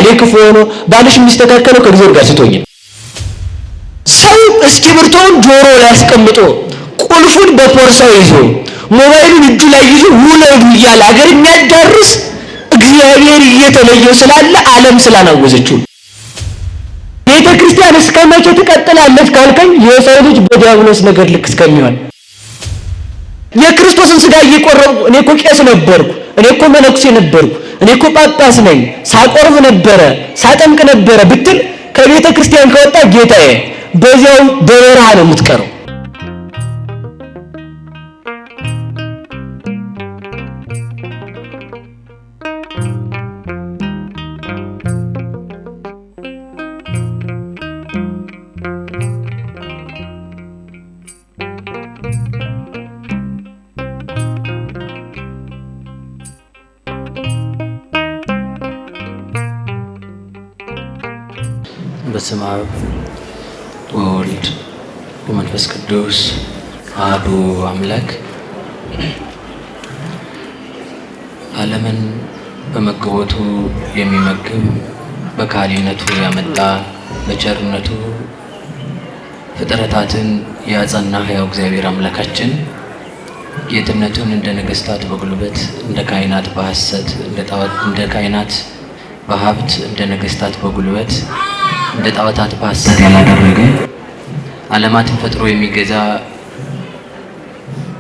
ባሌ ክፉ ሆኖ ባልሽ የሚስተካከለው ከእግዚአብሔር ጋር ስትሆኝ። ሰው እስክሪብቶውን ጆሮ ላይ አስቀምጦ ቁልፉን በፖርሳው ይዞ ሞባይሉን እጁ ላይ ይዞ ውለዱ እያለ ሀገር የሚያዳርስ እግዚአብሔር እየተለየው ስላለ ዓለም ስላናወዘችው። ቤተ ክርስቲያን እስከ መቼ ትቀጥላለች ካልከኝ የሰው ልጅ በዲያብሎስ ነገር ልክ እስከሚሆን የክርስቶስን ሥጋ እየቆረቡ እኔ እኮ ቄስ ነበርኩ፣ እኔ እኮ መነኩሴ ነበርኩ፣ እኔ እኮ ጳጳስ ነኝ፣ ሳቆርብ ነበረ፣ ሳጠምቅ ነበረ ብትል ከቤተ ክርስቲያን ከወጣ ጌታዬ በዚያው በበረሃ ነው የምትቀረው። በስመ አብ ወወልድ ወመንፈስ ቅዱስ አሐዱ አምላክ። ዓለምን በመግቦቱ የሚመግብ በካህሊነቱ ያመጣ በቸርነቱ ፍጥረታትን ያጸና ሕያው እግዚአብሔር አምላካችን ጌትነቱን እንደ ነገሥታት በጉልበት እንደ ካህናት በሐሰት እንደ ካህናት በሀብት እንደ ነገሥታት በጉልበት እንደ ጣዖታት በሐሰት ያላደረገ ዓለማትን ፈጥሮ የሚገዛ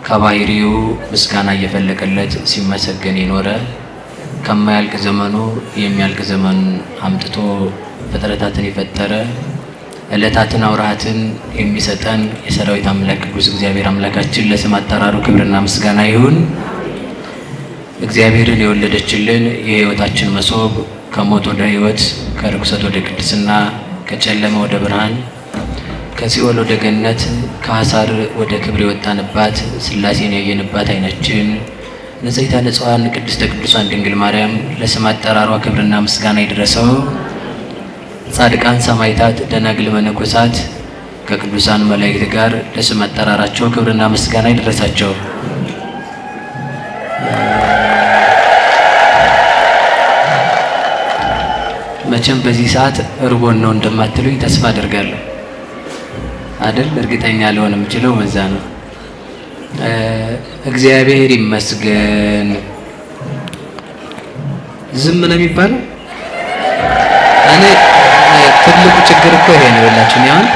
ከባህሪው ምስጋና እየፈለቀለት ሲመሰገን የኖረ ከማያልቅ ዘመኑ የሚያልቅ ዘመን አምጥቶ ፍጥረታትን የፈጠረ ዕለታትን አውራሃትን የሚሰጠን የሰራዊት አምላክ ቅዱስ እግዚአብሔር አምላካችን ለስም አጠራሩ ክብርና ምስጋና ይሁን። እግዚአብሔርን የወለደችልን የሕይወታችን መሶብ ከሞት ወደ ሕይወት ከርኩሰት ወደ ቅድስና ከጨለማ ወደ ብርሃን ከሲኦል ወደ ገነት ከሐሳር ወደ ክብር የወጣንባት ሥላሴን ያየንባት ዓይናችን ንጽሕተ ንጹሐን ቅድስተ ቅዱሳን ድንግል ማርያም ለስም አጠራሯ ክብርና ምስጋና ይድረሰው። ጻድቃን ሰማዕታት፣ ደናግል፣ መነኮሳት ከቅዱሳን መላእክት ጋር ለስም አጠራራቸው ክብርና ምስጋና ይድረሳቸው። መቼም በዚህ ሰዓት እርቦን ነው እንደማትሉኝ ተስፋ አደርጋለሁ አይደል? እርግጠኛ ልሆን የምችለው በዛ ነው። እግዚአብሔር ይመስገን። ዝም ነው የሚባለው። እኔ ትልቁ ችግር እኮ ይሄ ነው ያላችሁ። አሁን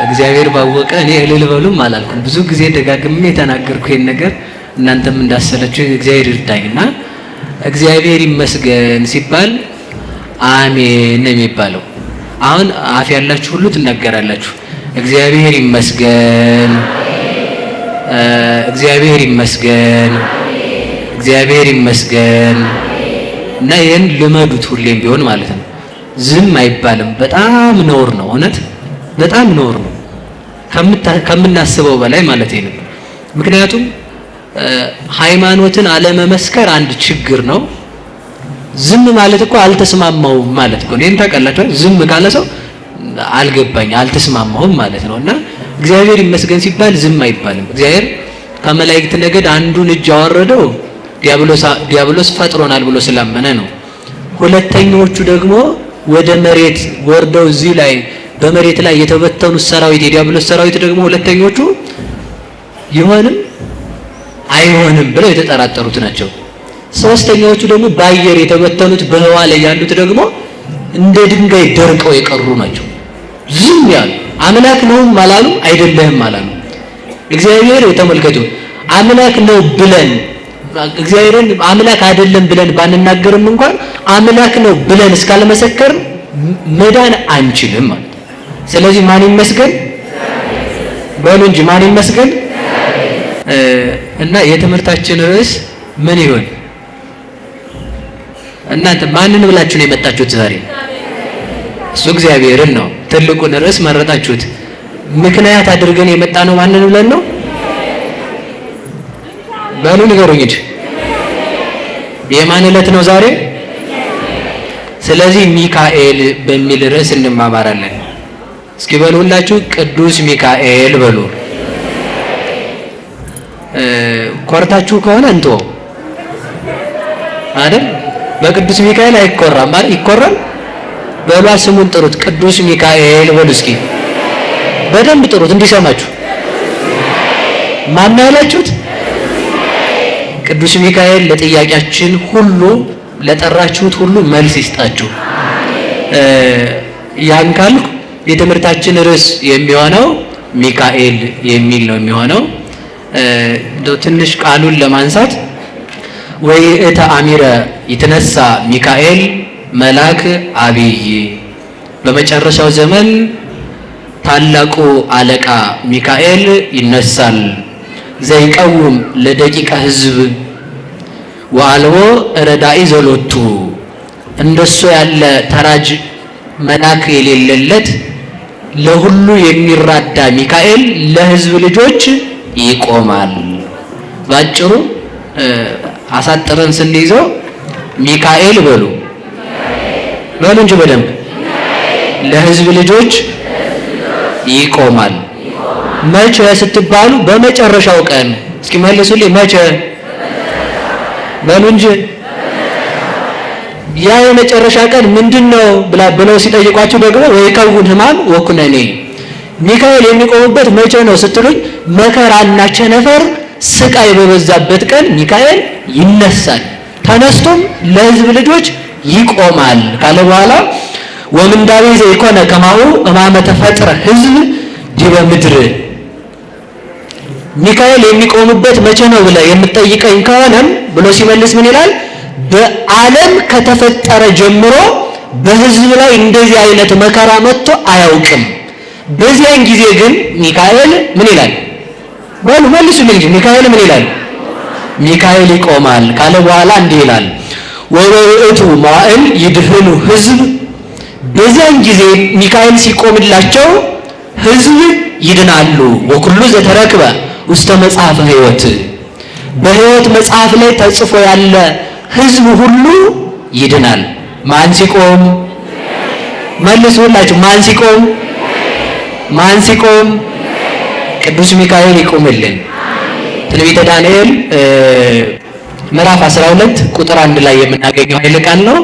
እግዚአብሔር ባወቀ እኔ እልል በሉም አላልኩም። ብዙ ጊዜ ደጋግሜ የተናገርኩ ይሄን ነገር እናንተም እንዳሰለችሁ እግዚአብሔር ይርዳኝና እግዚአብሔር ይመስገን ሲባል አሜን ነው የሚባለው። አሁን አፍ ያላችሁ ሁሉ ትናገራላችሁ። እግዚአብሔር ይመስገን፣ እግዚአብሔር ይመስገን፣ እግዚአብሔር ይመስገን እና ይህን ልመዱት ሁሌም ቢሆን ማለት ነው። ዝም አይባልም። በጣም ነውር ነው። እውነት በጣም ነውር ነው ከምናስበው በላይ ማለት ነው። ምክንያቱም ሃይማኖትን አለመመስከር አንድ ችግር ነው። ዝም ማለት እኮ አልተስማማውም ማለት እኮ ነው። ታውቃላችሁ፣ ዝም ካለ ሰው አልገባኝ አልተስማማውም ማለት ነው። እና እግዚአብሔር ይመስገን ሲባል ዝም አይባልም። እግዚአብሔር ከመላእክት ነገድ አንዱን እጅ ያወረደው ዲያብሎስ ፈጥሮናል ብሎ ስላመነ ነው። ሁለተኞቹ ደግሞ ወደ መሬት ወርደው እዚህ ላይ በመሬት ላይ የተበተኑት ሰራዊት የዲያብሎስ ሰራዊት ደግሞ ሁለተኞቹ ይሆንም አይሆንም ብለው የተጠራጠሩት ናቸው። ሶስተኛዎቹ ደግሞ በአየር የተበተኑት በህዋ ላይ ያሉት ደግሞ እንደ ድንጋይ ደርቀው የቀሩ ናቸው። ዝም ያሉ አምላክ ነውም አላሉ አይደለህም አላሉ። እግዚአብሔር ተመልከቱ፣ አምላክ ነው ብለን እግዚአብሔርን አምላክ አይደለም ብለን ባንናገርም እንኳን አምላክ ነው ብለን እስካልመሰከርን መዳን አንችልም ማለት። ስለዚህ ማን ይመስገን በሉ እንጂ ማን ይመስገን። እና የትምህርታችን ርዕስ ምን ይሆን? እናንተ ማንን ብላችሁ ነው የመጣችሁት ዛሬ? እሱ እግዚአብሔርን ነው። ትልቁን ርዕስ መረጣችሁት። ምክንያት አድርገን የመጣ ነው ማንን ብለን ነው? በሉ ንገሩኝ እንጂ የማን ዕለት ነው ዛሬ? ስለዚህ ሚካኤል በሚል ርዕስ እንማማራለን። እስኪ በሉ ሁላችሁ ቅዱስ ሚካኤል በሉ። ኮርታችሁ ከሆነ እንተው አይደል? በቅዱስ ሚካኤል አይኮራም አይደል? ይኮራል በሏ ስሙን ጥሩት። ቅዱስ ሚካኤል በሉ እስኪ በደንብ ጥሩት እንዲሰማችሁ። ማን ያላችሁት? ቅዱስ ሚካኤል ለጥያቄያችን ሁሉ ለጠራችሁት ሁሉ መልስ ይስጣችሁ። ያን ካልኩ የትምህርታችን ርዕስ የሚሆነው ሚካኤል የሚል ነው የሚሆነው። ትንሽ ቃሉን ለማንሳት ወይእተ አሚረ ይትነሳ ሚካኤል መልአክ አብይ፣ በመጨረሻው ዘመን ታላቁ አለቃ ሚካኤል ይነሳል። ዘይቀውም ለደቂቀ ሕዝብ ወአልቦ ረዳኢ ዘሎቱ፣ እንደሱ ያለ ተራጅ መልአክ የሌለለት ለሁሉ የሚራዳ ሚካኤል ለሕዝብ ልጆች ይቆማል። ባጭሩ አሳጥረን ስንይዘው ሚካኤል በሉ እንጂ በደንብ ለሕዝብ ልጆች ይቆማል። መቼ ስትባሉ በመጨረሻው ቀን። እስኪ መልሱልኝ፣ መቼ በሉ እንጂ። ያ የመጨረሻ ቀን ምንድነው ብለው ሲጠይቋችሁ ደግሞ ወይከውን ሕማም ወኩነኔ፣ ሚካኤል የሚቆምበት መቼ ነው ስትሉኝ፣ መከራና ቸነፈር ስቃይ በበዛበት ቀን ሚካኤል ይነሳል፣ ተነስቶም ለሕዝብ ልጆች ይቆማል ካለ በኋላ ወምንዳቤ ዘይኮነ ከማሁ እማመ ተፈጥረ ሕዝብ ዲበ ምድር። ሚካኤል የሚቆምበት መቼ ነው ብለህ የምትጠይቀኝ ከሆነም ብሎ ሲመልስ ምን ይላል? በዓለም ከተፈጠረ ጀምሮ በሕዝብ ላይ እንደዚህ አይነት መከራ መጥቶ አያውቅም። በዚያን ጊዜ ግን ሚካኤል ምን ይላል? በሉ መልሱልኝ እንጂ ሚካኤል ምን ይላል? ሚካኤል ይቆማል ካለ በኋላ እንዲህ ይላል ወበውእቱ መዋዕል ይድህኑ ሕዝብ፣ በዚያን ጊዜ ሚካኤል ሲቆምላቸው ሕዝብ ይድናሉ። ወኩሉ ዘተረክበ ውስተ መጽሐፈ ሕይወት፣ በሕይወት መጽሐፍ ላይ ተጽፎ ያለ ሕዝብ ሁሉ ይድናል። ማን ሲቆም? መልሱላችሁ። ማን ሲቆም? ማን ሲቆም? ቅዱስ ሚካኤል ይቆምልን። ትንቢተ ዳንኤል ምዕራፍ 12 ቁጥር 1 ላይ የምናገኘው ኃይለ ቃል ነው።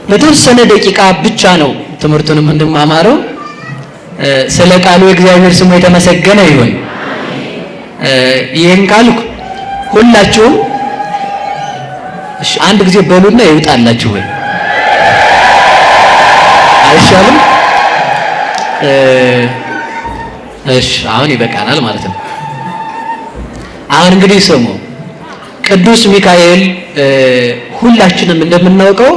ለተወሰነ ደቂቃ ብቻ ነው ትምህርቱንም እንድማማረው። ስለ ቃሉ እግዚአብሔር ስሙ የተመሰገነ ይሁን። ይህን ካልኩ ሁላችሁም አንድ ጊዜ በሉና ይውጣላችሁ ወይ አይሻልም? እሺ አሁን ይበቃናል ማለት ነው። አሁን እንግዲህ ስሙ። ቅዱስ ሚካኤል ሁላችንም እንደምናውቀው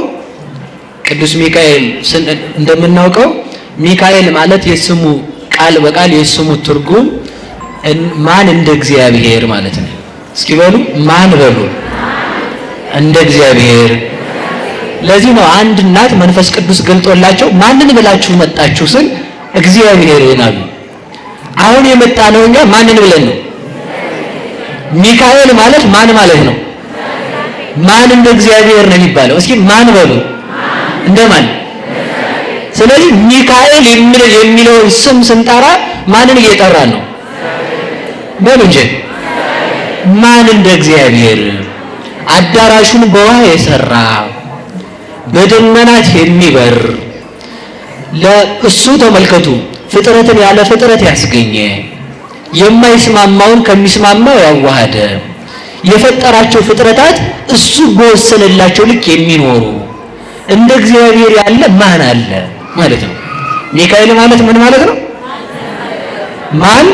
ቅዱስ ሚካኤል እንደምናውቀው ሚካኤል ማለት የስሙ ቃል በቃል የስሙ ትርጉም ማን እንደ እግዚአብሔር ማለት ነው። እስኪ በሉ ማን በሉ እንደ እግዚአብሔር። ለዚህ ነው አንድ እናት መንፈስ ቅዱስ ገልጦላቸው ማንን ብላችሁ መጣችሁ ስል እግዚአብሔር ይላሉ። አሁን የመጣ ነው እኛ ማንን ብለን ነው? ሚካኤል ማለት ማን ማለት ነው? ማን እንደ እግዚአብሔር ነው የሚባለው? እስኪ ማን በሉ እንደማን። ስለዚህ ሚካኤል የሚለውን ስም ስንጠራ ማንን እየጠራን ነው? በሉ እንጂ ማን እንደ እግዚአብሔር። አዳራሹን በውሃ የሰራ በደመናት የሚበር ለእሱ ተመልከቱ፣ ፍጥረትን ያለ ፍጥረት ያስገኘ፣ የማይስማማውን ከሚስማማው ያዋሃደ፣ የፈጠራቸው ፍጥረታት እሱ በወሰነላቸው ልክ የሚኖሩ እንደ እግዚአብሔር ያለ ማን አለ ማለት ነው። ሚካኤል ማለት ምን ማለት ነው? ማን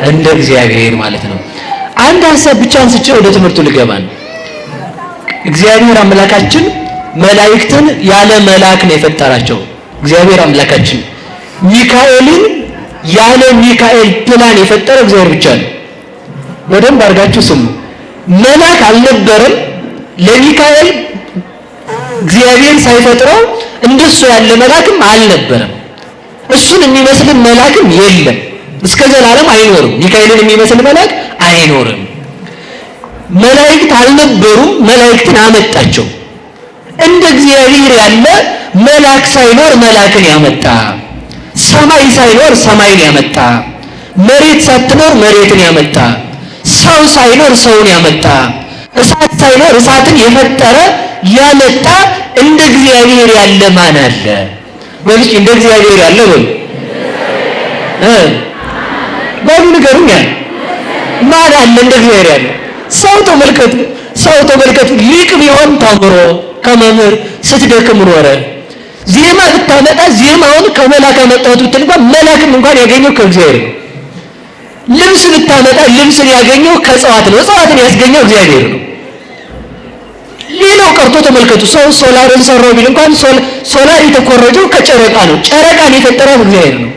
እንደ እግዚአብሔር ማለት ነው። አንድ ሀሳብ ብቻ አንስቼ ወደ ትምህርቱ ልገባ ነው። እግዚአብሔር አምላካችን መላእክትን ያለ መልአክ ነው የፈጠራቸው። እግዚአብሔር አምላካችን ሚካኤልን ያለ ሚካኤል ፕላን የፈጠረው እግዚአብሔር ብቻ ነው። በደንብ አድርጋችሁ ስሙ። መልአክ አልነበረም ለሚካኤል እግዚአብሔር ሳይፈጥረው እንደሱ ያለ መልአክም አልነበረም። እሱን የሚመስል መልአክም የለም፣ እስከ ዘላለም አይኖርም። ሚካኤልን የሚመስል መልአክ አይኖርም። መላእክት አልነበሩም፣ መላእክትን አመጣቸው። እንደ እግዚአብሔር ያለ መልአክ ሳይኖር መልአክን ያመጣ፣ ሰማይ ሳይኖር ሰማይን ያመጣ፣ መሬት ሳትኖር መሬትን ያመጣ፣ ሰው ሳይኖር ሰውን ያመጣ፣ እሳት ሳይኖር እሳትን የፈጠረ ያመጣ እንደ እግዚአብሔር ያለ ማን አለ? በልጅ እንደ እግዚአብሔር ያለ በሉ ንገሩኝ። ማን አለ እንደ እግዚአብሔር ያለ? ሰው ተመልከቱ። ሊቅ ቢሆን ተምሮ ከመምህር ስትደክም ኖረ። ዜማ ብታመጣ ዜማውን ከመላክ አመጣሁት ብትል እንኳን መላክም እንኳን ያገኘው ከእግዚአብሔር ነው። ልብስ ብታመጣ ልብስን ያገኘው ከእጽዋት ነው። እጽዋትን ያስገኘው እግዚአብሔር ነው። ሌላው ቀርቶ ተመልከቱ፣ ሰው ሶላርን ሰራው ቢል እንኳን ሶላር የተኮረጀው ከጨረቃ ነው። ጨረቃን የፈጠረው እግዚአብሔር ነው።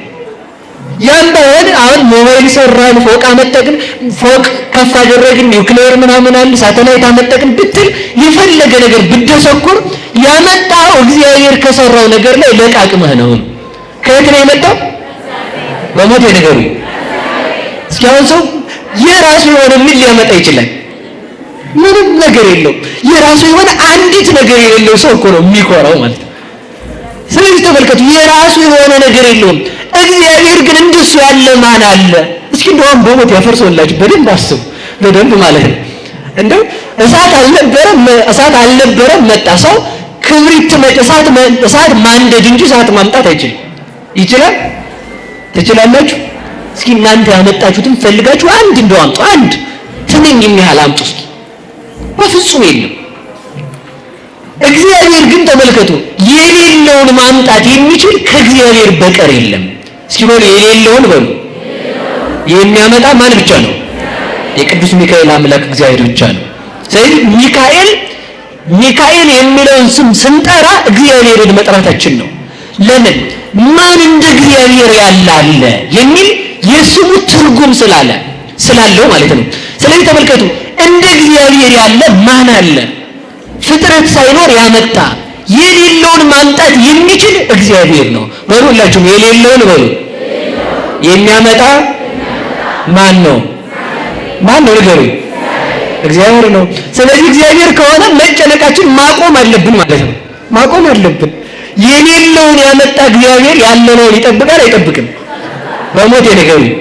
ያን ባይሆን አሁን ሞባይል ሰራን፣ ፎቅ አመጠቅን፣ ፎቅ ከፍ አደረግን፣ ኒውክሌር ምናምን አለ፣ ሳተላይት አመጠቅን ብትል የፈለገ ነገር ብደሰኩር ያመጣው እግዚአብሔር ከሰራው ነገር ላይ ለቃቅመህ ነው። ከየት ነው የመጣው? በሞት ነገሩ። እስኪ አሁን ሰው የራሱ የሆነ ምን ሊያመጣ ይችላል? ምንም ነገር የለው። የራሱ የሆነ አንዲት ነገር የሌለው ሰው እኮ ነው የሚኮራው ማለት ነው። ስለዚህ ተመልከቱ፣ የራሱ የሆነ ነገር የለውም። እግዚአብሔር ግን እንደሱ ያለ ማን አለ? እስኪ እንደውም በሞት ያፈርሰውላችሁ በደንብ አስቡ፣ በደንብ ማለት ነው። እንደው እሳት አልነበረም መጣ ሰው ክብሪት እሳት ማንደድ እንጂ እሳት ማምጣት አይችልም። ይችላል? ትችላላችሁ? እስኪ እናንተ ያመጣችሁትን ፈልጋችሁ አንድ እንደው አምጡ፣ አንድ ትንኝ የሚያህል አምጡ እስኪ። በፍጹም የለም። እግዚአብሔር ግን ተመልከቱ የሌለውን ማምጣት የሚችል ከእግዚአብሔር በቀር የለም። እስኪ በሉ የሌለውን በሉ የሚያመጣ ማን ብቻ ነው? የቅዱስ ሚካኤል አምላክ እግዚአብሔር ብቻ ነው። ስለዚህ ሚካኤል የሚለውን ስም ስንጠራ እግዚአብሔርን መጥራታችን ነው። ለምን? ማን እንደ እግዚአብሔር ያለ አለ የሚል የስሙ ትርጉም ስላለው ማለት ነው። ስለዚህ ተመልከቱ እንደ እግዚአብሔር ያለ ማን አለ? ፍጥረት ሳይኖር ያመጣ የሌለውን ማምጣት የሚችል እግዚአብሔር ነው። በሉ ሁላችሁም የሌለውን በሉ የሚያመጣ ማን ነው? ንገሩኝ። እግዚአብሔር ነው። ስለዚህ እግዚአብሔር ከሆነ መጨነቃችን ማቆም አለብን ማለት ነው። ማቆም አለብን። የሌለውን ያመጣ እግዚአብሔር ያለነውን ይጠብቃል አይጠብቅም? በሞት ንገሩኝ።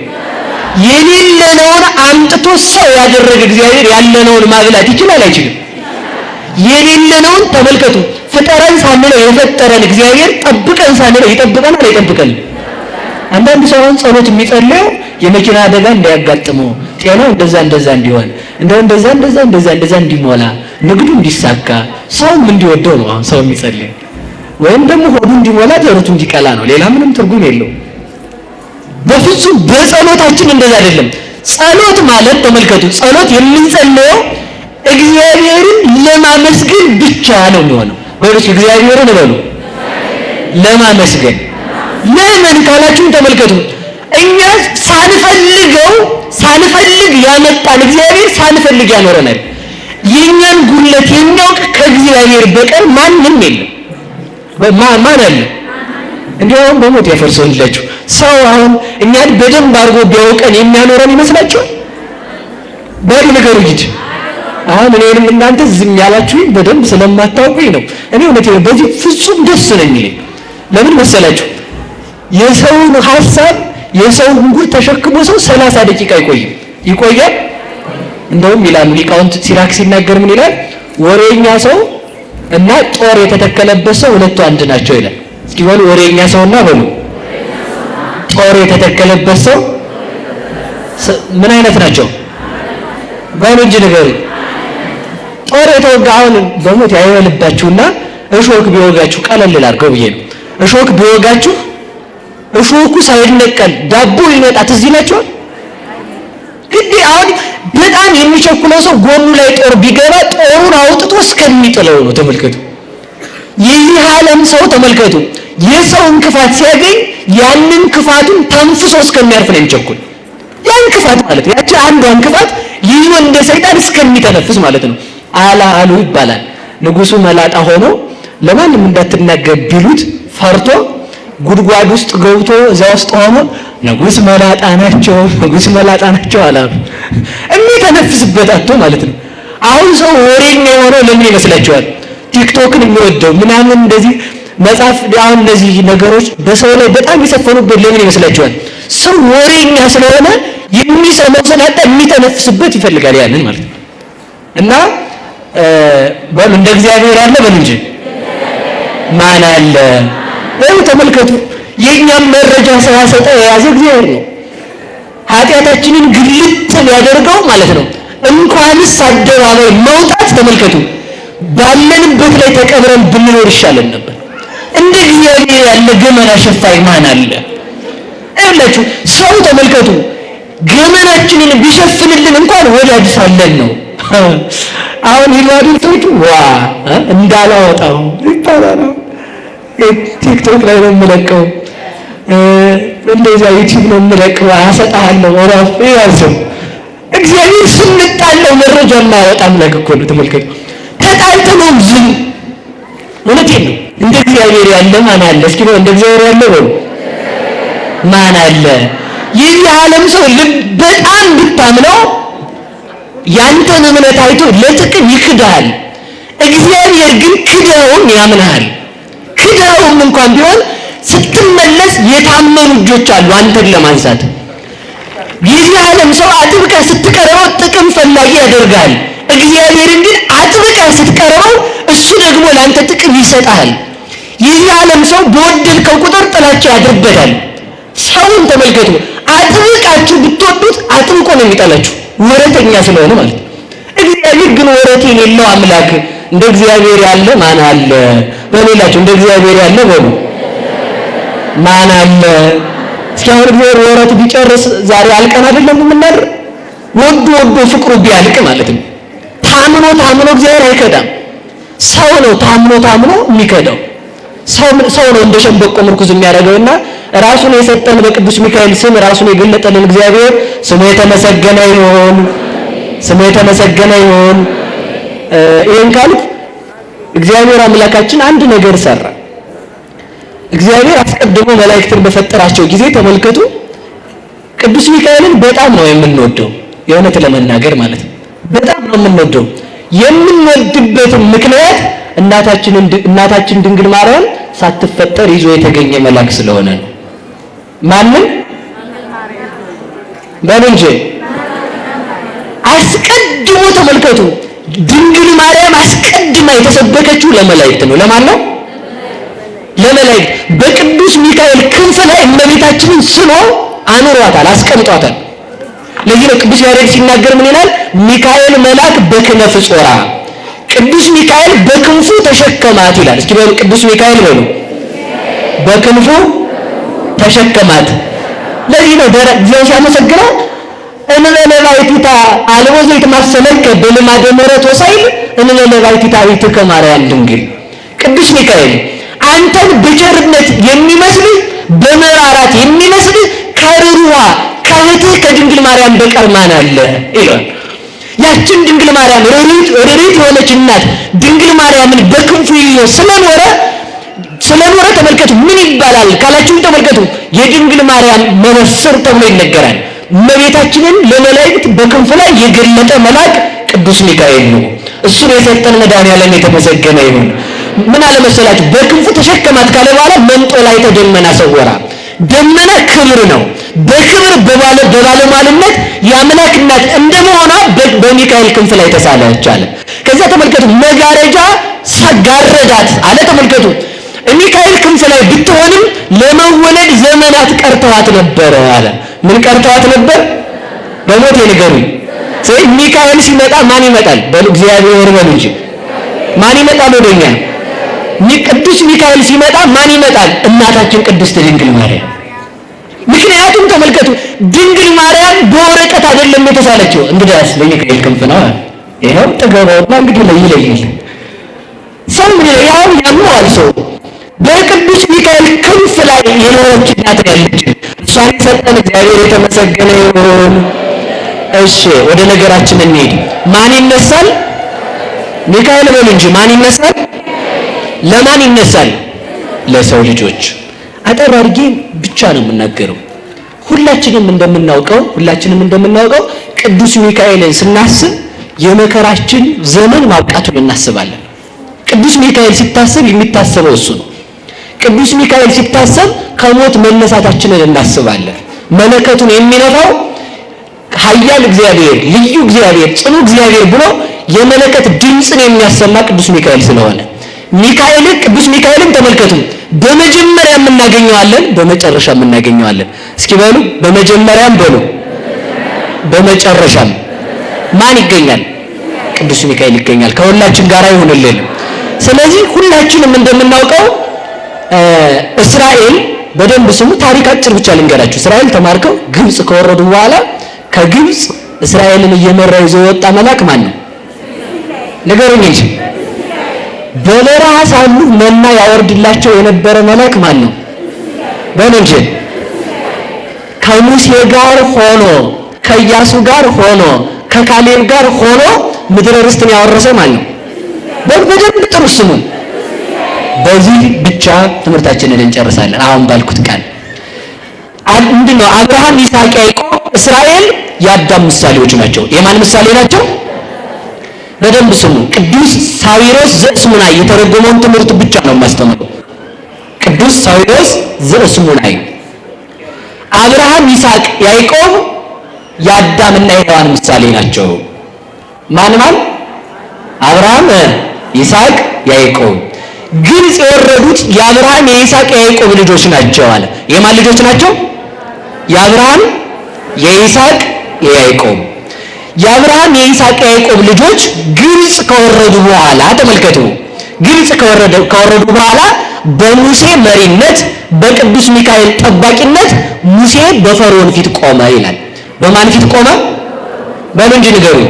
የሌለነውን አምጥቶ ሰው ያደረገ እግዚአብሔር ያለነውን ማብላት ይችላል አይችልም? የሌለነውን ተመልከቱ። ፍጠረን ሳንለው የፈጠረን እግዚአብሔር ጠብቀን ሳንለው ይጠብቀናል አይጠብቀንም? አንዳንድ ሰው አሁን ጸሎት የሚጸልየው የመኪና አደጋ እንዳያጋጥመው፣ ጤናው እንደዛ እንዲሆን፣ እንደዛ እንዲሞላ፣ ንግዱ እንዲሳካ፣ ሰውም እንዲወደው ነው አሁን ሰው የሚጸልየው። ወይም ደግሞ ሆዱ እንዲሞላ ደረቱ እንዲቀላ ነው። ሌላ ምንም ትርጉም የለውም። በፍጹም በጸሎታችን እንደዛ አይደለም። ጸሎት ማለት ተመልከቱ፣ ጸሎት የምንጸልየው እግዚአብሔርን ለማመስገን ብቻ ነው የሚሆነው። ወይስ እግዚአብሔርን በሉ ለማመስገን ለምን ካላችሁ ተመልከቱ፣ እኛ ሳንፈልግ ያመጣን እግዚአብሔር ሳንፈልግ ያኖረናል። የኛን ጉድለት የሚያውቅ ከእግዚአብሔር በቀር ማንም የለም። ማን አለ? እንዲያውም በሞት ያፈርሰውላችሁ ሰው አሁን እኛን በደንብ አድርጎ ቢያውቀን የሚያኖረን ይመስላችኋል? በሉ ንገሩኝ እንጂ አሁን እኔንም እናንተ ዝም ያላችሁኝ በደንብ ስለማታውቁኝ ነው። እኔ እውነቴን ነው፣ በዚህ ፍጹም ደስ ነው የሚለኝ። ለምን መሰላችሁ? የሰውን ሐሳብ የሰውን ጉድ ተሸክሞ ሰው 30 ደቂቃ ይቆያል። እንደውም ይላሉ ሊቃውንት ሲራክ ሲናገር ምን ይላል? ወሬኛ ሰው እና ጦር የተተከለበት ሰው ሁለቱ አንድ ናቸው ይላል። እስኪ በሉ ወሬኛ ሰውና በሉ ጦር የተተከለበት ሰው ምን አይነት ናቸው? በሉ እንጂ ንገሩኝ። ጦር የተወጋ አሁን በሞት ያይወልባችሁና እሾክ ቢወጋችሁ ቀለል አድርገው ብዬ ነው። እሾክ ቢወጋችሁ እሾኩ ሳይነቀል ዳቦ ይመጣ ትዝ ይላችኋል? ግን አሁን በጣም የሚቸኩለው ሰው ጎኑ ላይ ጦር ቢገባ ጦሩን አውጥቶ እስከሚጥለው ነው። ተመልከቱ። የዚህ ዓለም ሰው ተመልከቱ፣ የሰውን ክፋት ሲያገኝ ያንን ክፋቱን ተንፍሶ እስከሚያርፍ ነው የሚቸኩል። ያን ክፋት ማለት ያቺ አንዷን ክፋት ይዞ እንደ ሰይጣን እስከሚተነፍስ ማለት ነው። አሉ ይባላል። ንጉሱ መላጣ ሆኖ ለማንም እንዳትናገር ቢሉት ፈርቶ ጉድጓድ ውስጥ ገብቶ እዛ ውስጥ ሆኖ ንጉስ መላጣ ናቸው አላሉ። የሚተነፍስበት አጥቶ ማለት ነው። አሁን ሰው ወሬኛ የሆነው ለምን ይመስላችኋል? ቲክቶክን የሚወደው ምናምን እንደዚህ መጽሐፍ አሁን እነዚህ ነገሮች በሰው ላይ በጣም የሰፈኑበት ለምን ይመስላችኋል? ሰው ወሬኛ ስለሆነ የሚሰማው ስላጣ የሚተነፍስበት ይፈልጋል ያንን ማለት ነው። እና በሉ እንደ እግዚአብሔር ያለ በሉ እንጂ ማን አለ? ተመልከቱ። የእኛም መረጃ ሳያሰጠ የያዘ እግዚአብሔር ነው። ኃጢአታችንን ግልጥ ሊያደርገው ማለት ነው። እንኳንስ አደባባይ መውጣት ተመልከቱ፣ ባለንበት ላይ ተቀብረን ብንኖር ይሻለን ነበር። እንደ እግዚአብሔር ያለ ገመና ሸፋኝ ማን አለ? አይላችሁ ሰው ተመልከቱ፣ ገመናችንን ቢሸፍንልን እንኳን ወዳጅ ሳለን ነው። አሁን ይላዱልቶቹ እንዳላወጣው ይባላል። ቲክቶክ ላይ ነው የምለቀው፣ እንደዛ ዩቲዩብ ነው የምለቀው፣ አሰጣለሁ ወራፍ ያዘው። እግዚአብሔር ስንጣለው መረጃ የማያወጣ አምላክ እኮ ነው። ተመልከቱ፣ ተጣልተነው ዝም። እውነቴን ነው። እንደ እግዚአብሔር ያለ ማን አለ? እስኪ ነው እንደ እግዚአብሔር ያለ ነው ማን አለ? የዚህ ዓለም ሰው ልብ በጣም ብታምነው ያንተን እምነት አይቶ ለጥቅም ይክዳል። እግዚአብሔር ግን ክደውም ያምናል። ክደውም እንኳን ቢሆን ስትመለስ የታመኑ እጆች አሉ አንተን ለማንሳት። የዚህ ዓለም ሰው አጥብቀህ ስትቀርበው ጥቅም ፈላጊ ያደርጋል። እግዚአብሔርን ግን አጥብቀህ ስትቀርበው እሱ ደግሞ ለአንተ ጥቅም ይሰጣል። የዚህ ዓለም ሰው በወደድከው ቁጥር ጥላቻ ያድርበታል። ሰውን ተመልከቱ፣ አጥብቃችሁ ብትወዱት አጥብቆ ነው የሚጠላችሁ፣ ወረተኛ ስለሆነ ማለት ነው። እግዚአብሔር ግን ወረት የሌለው አምላክ። እንደ እግዚአብሔር ያለ ማን አለ? በሌላችሁ እንደ እግዚአብሔር ያለ በሉ ማን አለ? እስኪ አሁን እግዚአብሔር ወረት ቢጨርስ ዛሬ አልቀን አይደለም የምናድር? ወዶ ፍቅሩ ቢያልቅ ማለት ነው። ታምኖ እግዚአብሔር አይከዳም። ሰው ነው ታምኖ የሚከዳው። ሰው ነው እንደ ሸምበቆ ምርኩዝ የሚያደርገውና ራሱን የሰጠን በቅዱስ ሚካኤል ስም ራሱን የገለጠልን እግዚአብሔር ስሙ የተመሰገነ ይሁን። ስሙ የተመሰገነ ይሁን። ይሄን ካልኩ እግዚአብሔር አምላካችን አንድ ነገር ሰራ። እግዚአብሔር አስቀድሞ መላእክትን በፈጠራቸው ጊዜ ተመልከቱ፣ ቅዱስ ሚካኤልን በጣም ነው የምንወደው። የእውነት ለመናገር ማለት ነው በጣም ነው የምንወደው። የምንወድበትን ምክንያት እናታችን ድንግል ማርያም ሳትፈጠር ይዞ የተገኘ መልአክ ስለሆነ ነው። ማንን በእንጂ አስቀድሞ ተመልከቱ፣ ድንግል ማርያም አስቀድማ የተሰበከችው ለመላእክት ነው። ለማን ነው? ለመላእክት። በቅዱስ ሚካኤል ክንፍ ላይ እመቤታችንን ስሎ አኑሯታል፣ አስቀምጧታል። ለዚህ ነው ቅዱስ ያሬድ ሲናገር ምን ይላል? ሚካኤል መልአክ በክነፍ ጾራ፣ ቅዱስ ሚካኤል በክንፉ ተሸከማት ይላል። እስኪ ቅዱስ ሚካኤል በሉ በክንፉ ተሸከማት። ለዚህ ነው ደረቅ ጊዜው ሲያመሰግነው እንለለባይቲታ አልቦ ዘይት ማሰለከ በልማደ ምሕረት ወሳይል እንለለባይቲታ ይትከ ማርያም ድንግል። ቅዱስ ሚካኤል አንተን በቸርነት የሚመስል በመራራት የሚመስል ከርሩዋ ከእህትህ ከድንግል ማርያም በቀር ማን አለ ይላል። ያችን ድንግል ማርያም ርሪት የሆነች እናት ድንግል ማርያምን በክንፉ ይዞ ስለኖረ ተመልከቱ ምን ይባላል ካላችሁ ተመልከቱ የድንግል ማርያም መነስር ተብሎ ይነገራል። እመቤታችንን ለመላእክት በክንፉ ላይ የገለጠ መልአክ ቅዱስ ሚካኤል ነው። እሱን የሰጠን መድኃኒዓለም የተመሰገነ ይሁን። ምን አለ መሰላችሁ? በክንፉ ተሸከማት ካለ በኋላ መንጦ ላይ ተደመና ሰወራ። ደመና ክብር ነው። በክብር በባለሟልነት የአምላክ እናት እንደመሆኗ በሚካኤል ክንፍ ላይ ተሳለች አለ። ከዛ ተመልከቱ መጋረጃ ሰጋረዳት አለ። ተመልከቱ ሚካኤል ክንፍ ላይ ብትሆንም ለመወለድ ዘመናት ቀርተዋት ነበር አለ። ምን ቀርተዋት ነበር? በሞት የነገሩኝ። ስለዚህ ሚካኤል ሲመጣ ማን ይመጣል? በሉ እግዚአብሔር በሉ እንጂ ማን ይመጣል ወደኛ? ቅዱስ ሚካኤል ሲመጣ ማን ይመጣል? እናታችን ቅድስት ድንግል ማርያም። ምክንያቱም ተመልከቱ ድንግል ማርያም በወረቀት አይደለም የተሳለችው። እንግዲያስ በሚካኤል ክንፍ ነው። ይሄው ጥገባውና እንግዲህ ለይለይል ሰው ምን ያው ያምነዋል ሰው በቅዱስ ሚካኤል ክንፍ ላይ የኖረች እናት ያለች እሷን የሰጠን እግዚአብሔር የተመሰገነ ይሁን። እሺ ወደ ነገራችን እንሂድ። ማን ይነሳል? ሚካኤል በሉ እንጂ ማን ይነሳል? ለማን ይነሳል? ለሰው ልጆች። አጠር አድርጌ ብቻ ነው የምናገረው። ሁላችንም እንደምናውቀው ቅዱስ ሚካኤልን ስናስብ የመከራችን ዘመን ማብቃቱን እናስባለን። ቅዱስ ሚካኤል ሲታሰብ የሚታሰበው እሱ ነው። ቅዱስ ሚካኤል ሲታሰብ ከሞት መነሳታችንን እናስባለን። መለከቱን የሚነፋው ኃያል እግዚአብሔር፣ ልዩ እግዚአብሔር፣ ጽኑ እግዚአብሔር ብሎ የመለከት ድምፅን የሚያሰማ ቅዱስ ሚካኤል ስለሆነ ሚካኤልን ቅዱስ ሚካኤልን ተመልከቱ። በመጀመሪያ የምናገኘዋለን፣ በመጨረሻ የምናገኘዋለን። እስኪ በሉ በመጀመሪያም በሉ በመጨረሻም ማን ይገኛል? ቅዱስ ሚካኤል ይገኛል። ከሁላችን ጋር ይሁንልን። ስለዚህ ሁላችንም እንደምናውቀው እስራኤል በደንብ ስሙ። ታሪክ አጭር ብቻ ልንገራችሁ። እስራኤል ተማርከው ግብጽ ከወረዱ በኋላ ከግብጽ እስራኤልን እየመራ ይዞ የወጣ መልአክ ማን ነው? ንገሩኝ እንጂ። በበረሃ ሳሉ መና ያወርድላቸው የነበረ መልአክ ማን ነው? በሉ እንጂ። ከሙሴ ጋር ሆኖ ከኢያሱ ጋር ሆኖ ከካሌብ ጋር ሆኖ ምድረ ርስትን ያወረሰ ማን ነው? በደንብ ጥሩ ስሙ። በዚህ ብቻ ትምህርታችንን እንጨርሳለን። አሁን ባልኩት ቃል ምንድነው? አብርሃም፣ ይስሐቅ፣ ያዕቆብ፣ እስራኤል የአዳም ምሳሌዎች ናቸው። የማን ምሳሌ ናቸው? በደንብ ስሙ። ቅዱስ ሳዊሮስ ዘእስሙናይ የተረጎመውን ትምህርት ብቻ ነው የማስተምረው። ቅዱስ ሳዊሮስ ዘእስሙናይ አብርሃም፣ ይስሐቅ፣ ያዕቆብ የአዳምና የሔዋን ምሳሌ ናቸው። ማን? አብርሃም፣ ይስሐቅ፣ ያዕቆብ። ግብጽ የወረዱት የአብርሃም የይስሐቅ የያዕቆብ ልጆች ናቸው አለ። የማን ልጆች ናቸው? የአብርሃም የይስሐቅ የያዕቆብ። የአብርሃም የይስሐቅ የያዕቆብ ልጆች ግብጽ ከወረዱ በኋላ ተመልከቱ፣ ግብጽ ከወረዱ በኋላ በሙሴ መሪነት በቅዱስ ሚካኤል ጠባቂነት ሙሴ በፈርዖን ፊት ቆመ ይላል። በማን ፊት ቆመ? በሉ እንጂ ንገሩኝ።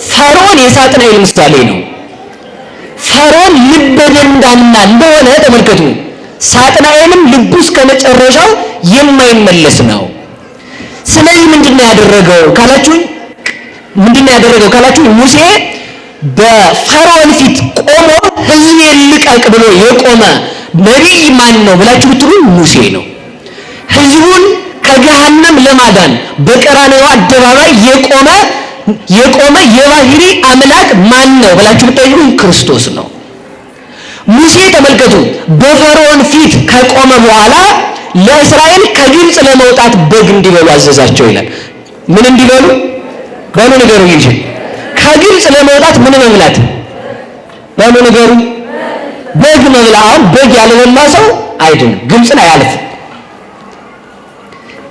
ፈርዖን የሳጥናኤል ምሳሌ ነው። ፈርዖን ልበ ደንዳና እንደሆነ ተመልከቱ። ሳጥናኤልም ልቡ እስከ መጨረሻው የማይመለስ ነው። ስለዚህ ምንድነው ያደረገው ካላችሁኝ ሙሴ በፈርዖን ፊት ቆሞ ሕዝቤን ልቀቅ ብሎ የቆመ ነቢይ ማን ነው ብላችሁ ብትሉ ሙሴ ነው። ሕዝቡን ከገሃነም ለማዳን በቀራንዮ አደባባይ የቆመ የባህሪ አምላክ ማን ነው ብላችሁ ብትጠይቁኝ ክርስቶስ ነው። ሙሴ ተመልከቱ በፈርዖን ፊት ከቆመ በኋላ ለእስራኤል ከግብጽ ለመውጣት በግ እንዲበሉ አዘዛቸው ይላል። ምን እንዲበሉ? በሉ ንገሩ እንጂ። ከግብጽ ለመውጣት ምን መብላት? በሉ ንገሩ። በግ መብላት። በግ ያልበላ ሰው አይድንም፣ ግብጽን አያልፍም።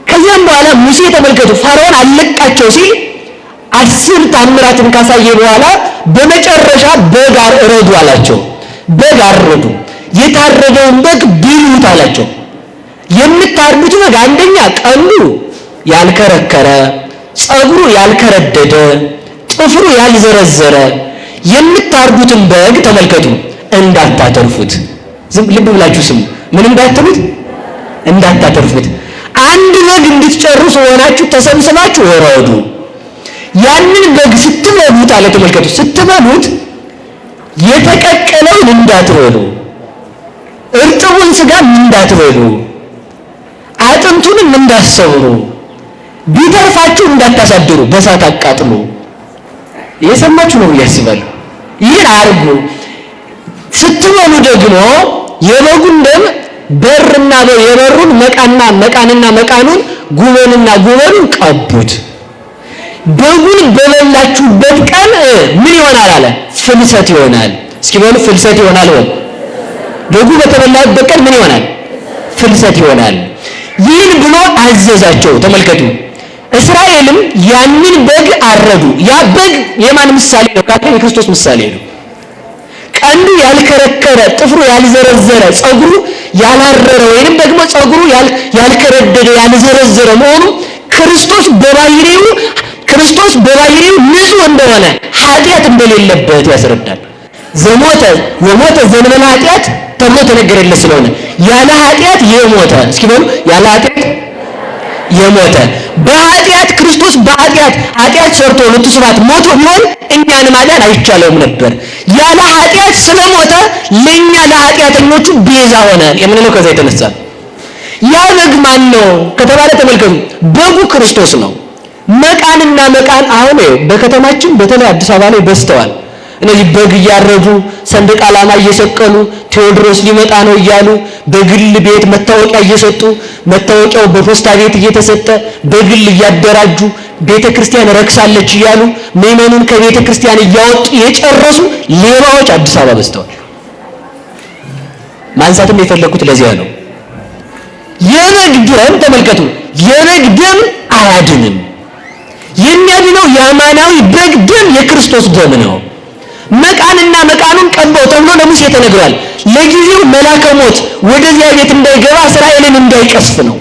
ከዚያም በኋላ ሙሴ ተመልከቱ ፈርዖን አለቃቸው ሲል 10 ታምራትን ካሳየ በኋላ በመጨረሻ በግ አረዱ አላቸው። በግ አረዱ። የታረደውን በግ ብሉት አላቸው። የምታርዱት በግ አንደኛ ቀንዱ ያልከረከረ፣ ጸጉሩ ያልከረደደ፣ ጥፍሩ ያልዘረዘረ የምታርዱትን በግ ተመልከቱ እንዳታተርፉት። ልብ ብላችሁ ስሙ። ምን እንዳትሉት? እንዳታተርፉት። አንድ በግ እንድትጨርሱ ሆናችሁ ተሰብስባችሁ ወረዱ። ያንን በግ ስትበሉት አለ ተመልከቱ፣ ስትበሉት የተቀቀለውን እንዳትበሉ፣ እርጥቡን ስጋም እንዳትበሉ፣ አጥንቱንም እንዳትሰብሩ፣ ቢተርፋችሁ እንዳታሳድሩ፣ በእሳት አቃጥሉ። የሰማችሁ ነው ያስባለሁ። ይህን አርጉ። ስትበሉ ደግሞ የበጉን ደም በርና የበሩን መቃንና መቃኑን ጉበንና ጉበኑን ቀቡት። በጉን በበላችሁበት ቀን ምን ይሆናል አለ? ፍልሰት ይሆናል። እስኪ በሉ ፍልሰት ይሆናል። በጉ በተበላበት ቀን ምን ይሆናል? ፍልሰት ይሆናል። ይህን ብሎ አዘዛቸው። ተመልከቱ። እስራኤልም ያንን በግ አረዱ። ያ በግ የማን ምሳሌ ነው? የክርስቶስ ምሳሌ ነው። ቀንዱ ያልከረከረ፣ ጥፍሩ ያልዘረዘረ፣ ጸጉሩ ያላረረ ወይንም ደግሞ ጸጉሩ ያልከረደደ ያልዘረዘረ መሆኑ ክርስቶስ በባህሪው ንጹህ እንደሆነ ኃጢአት እንደሌለበት ያስረዳል። ወሞተ ዘእንበለ ኃጢአት ተብሎ ተነገረለት ስለሆነ ያለ ኃጢአት የሞተ። እስኪ በሉ ያለ ኃጢአት የሞተ። በኃጢአት ክርስቶስ ኃጢአት ሰርቶ ለትስባት ሞቶ ቢሆን እኛን ማዳን አይቻለውም ነበር። ያለ ኃጢአት ስለሞተ ለኛ ለኃጢአተኞቹ ቤዛ ሆነ የምንለው ከዛ የተነሳ። ያ በግ ማን ነው ከተባለ ተመልከቱ፣ በጉ ክርስቶስ ነው። መቃንና መቃን አሁን በከተማችን በተለይ አዲስ አበባ ላይ በዝተዋል። እነዚህ በግ እያረዱ ሰንደቅ ዓላማ እየሰቀሉ ቴዎድሮስ ሊመጣ ነው እያሉ በግል ቤት መታወቂያ እየሰጡ መታወቂያው በፖስታ ቤት እየተሰጠ በግል እያደራጁ ቤተ ክርስቲያን ረክሳለች እያሉ ምዕመኑን ከቤተ ክርስቲያን እያወጡ የጨረሱ ሌባዎች አዲስ አበባ በዝተዋል። ማንሳትም የፈለኩት ለዚያ ነው። የበግ ደም ተመልከቱ፣ የበግ ደም አያድንም። የሚያድነው የአማናዊ በግ ደም የክርስቶስ ደም ነው። መቃንና መቃኑን ቀባው ተብሎ ለሙሴ ተነግሯል። ለጊዜው መላከ ሞት ወደዚያ ቤት እንዳይገባ እስራኤልን እንዳይቀስፍ ነው።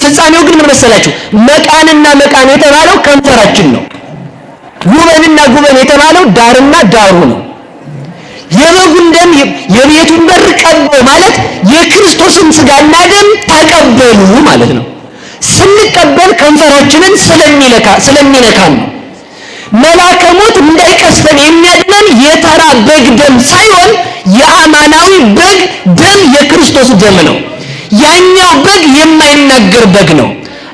ፍጻሜው ግን ምን መሰላችሁ? መቃንና መቃን የተባለው ከንፈራችን ነው። ጉበንና ጉበን የተባለው ዳርና ዳሩ ነው። የበጉን ደም የቤቱን በር ቀባው ማለት የክርስቶስን ሥጋና ደም ተቀበሉ ማለት ነው። ስንቀበል ከንፈራችንን ስለሚነካን ነው። መላከ ሞት እንዳይቀስፈን የሚያድነን የተራ በግ ደም ሳይሆን የአማናዊ በግ ደም የክርስቶስ ደም ነው። ያኛው በግ የማይናገር በግ ነው።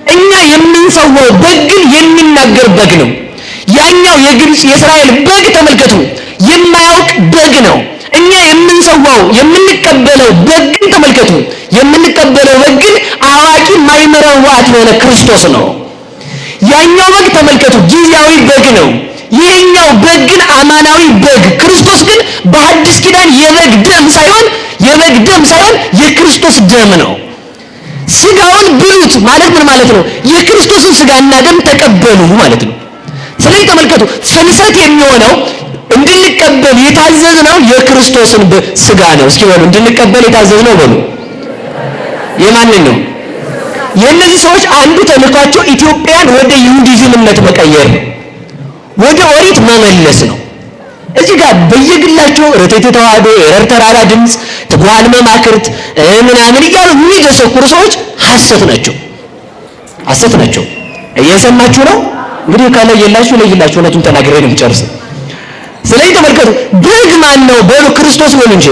እኛ የምንሰዋው በግ ግን የሚናገር በግ ነው። ያኛው የግብፅ የእስራኤል በግ ተመልከቱ፣ የማያውቅ በግ ነው። እኛ የምንሰዋው የምንቀበለው በግ ግን ተመልከቱ፣ የምንቀበለው በግ ግን አዋቂ ማይመረው ዋት የሆነ ክርስቶስ ነው። ያኛው በግ ተመልከቱ ጊዜያዊ በግ ነው። ይሄኛው በግ ግን አማናዊ በግ ክርስቶስ ግን በአዲስ ኪዳን የበግ ደም ሳይሆን የክርስቶስ ደም ነው። ስጋውን ብሉት ማለት ምን ማለት ነው? የክርስቶስን ስጋና ደም ተቀበሉ ማለት ነው። ስለዚህ ተመልከቱ ፍልሰት የሚሆነው እንድንቀበል የታዘዝነው የክርስቶስን ስጋ ነው። እስኪ በሉ እንድንቀበል የታዘዝነው በሉ የማንን ነው? የእነዚህ ሰዎች አንዱ ተልኳቸው ኢትዮጵያን ወደ ይሁዲዝምነት መቀየር ነው፣ ወደ ኦሪት መመለስ ነው። እዚህ ጋር በየግላቸው ርትዕት ተዋሕዶ፣ የኤረር ተራራ ድምፅ፣ ትጉሃን መማክርት ምናምን እያሉ የሚደሰኩሩ ሰዎች ሐሰት ናቸው። እየሰማችሁ ነው እንግዲህ። ከለየላችሁ ለይላችሁ፣ እውነቱን ተናግሬ ነው የምጨርሰው። ስለዚህ ተመልከቱ በግ ማን ነው በሉ? ክርስቶስ ነው እንጂ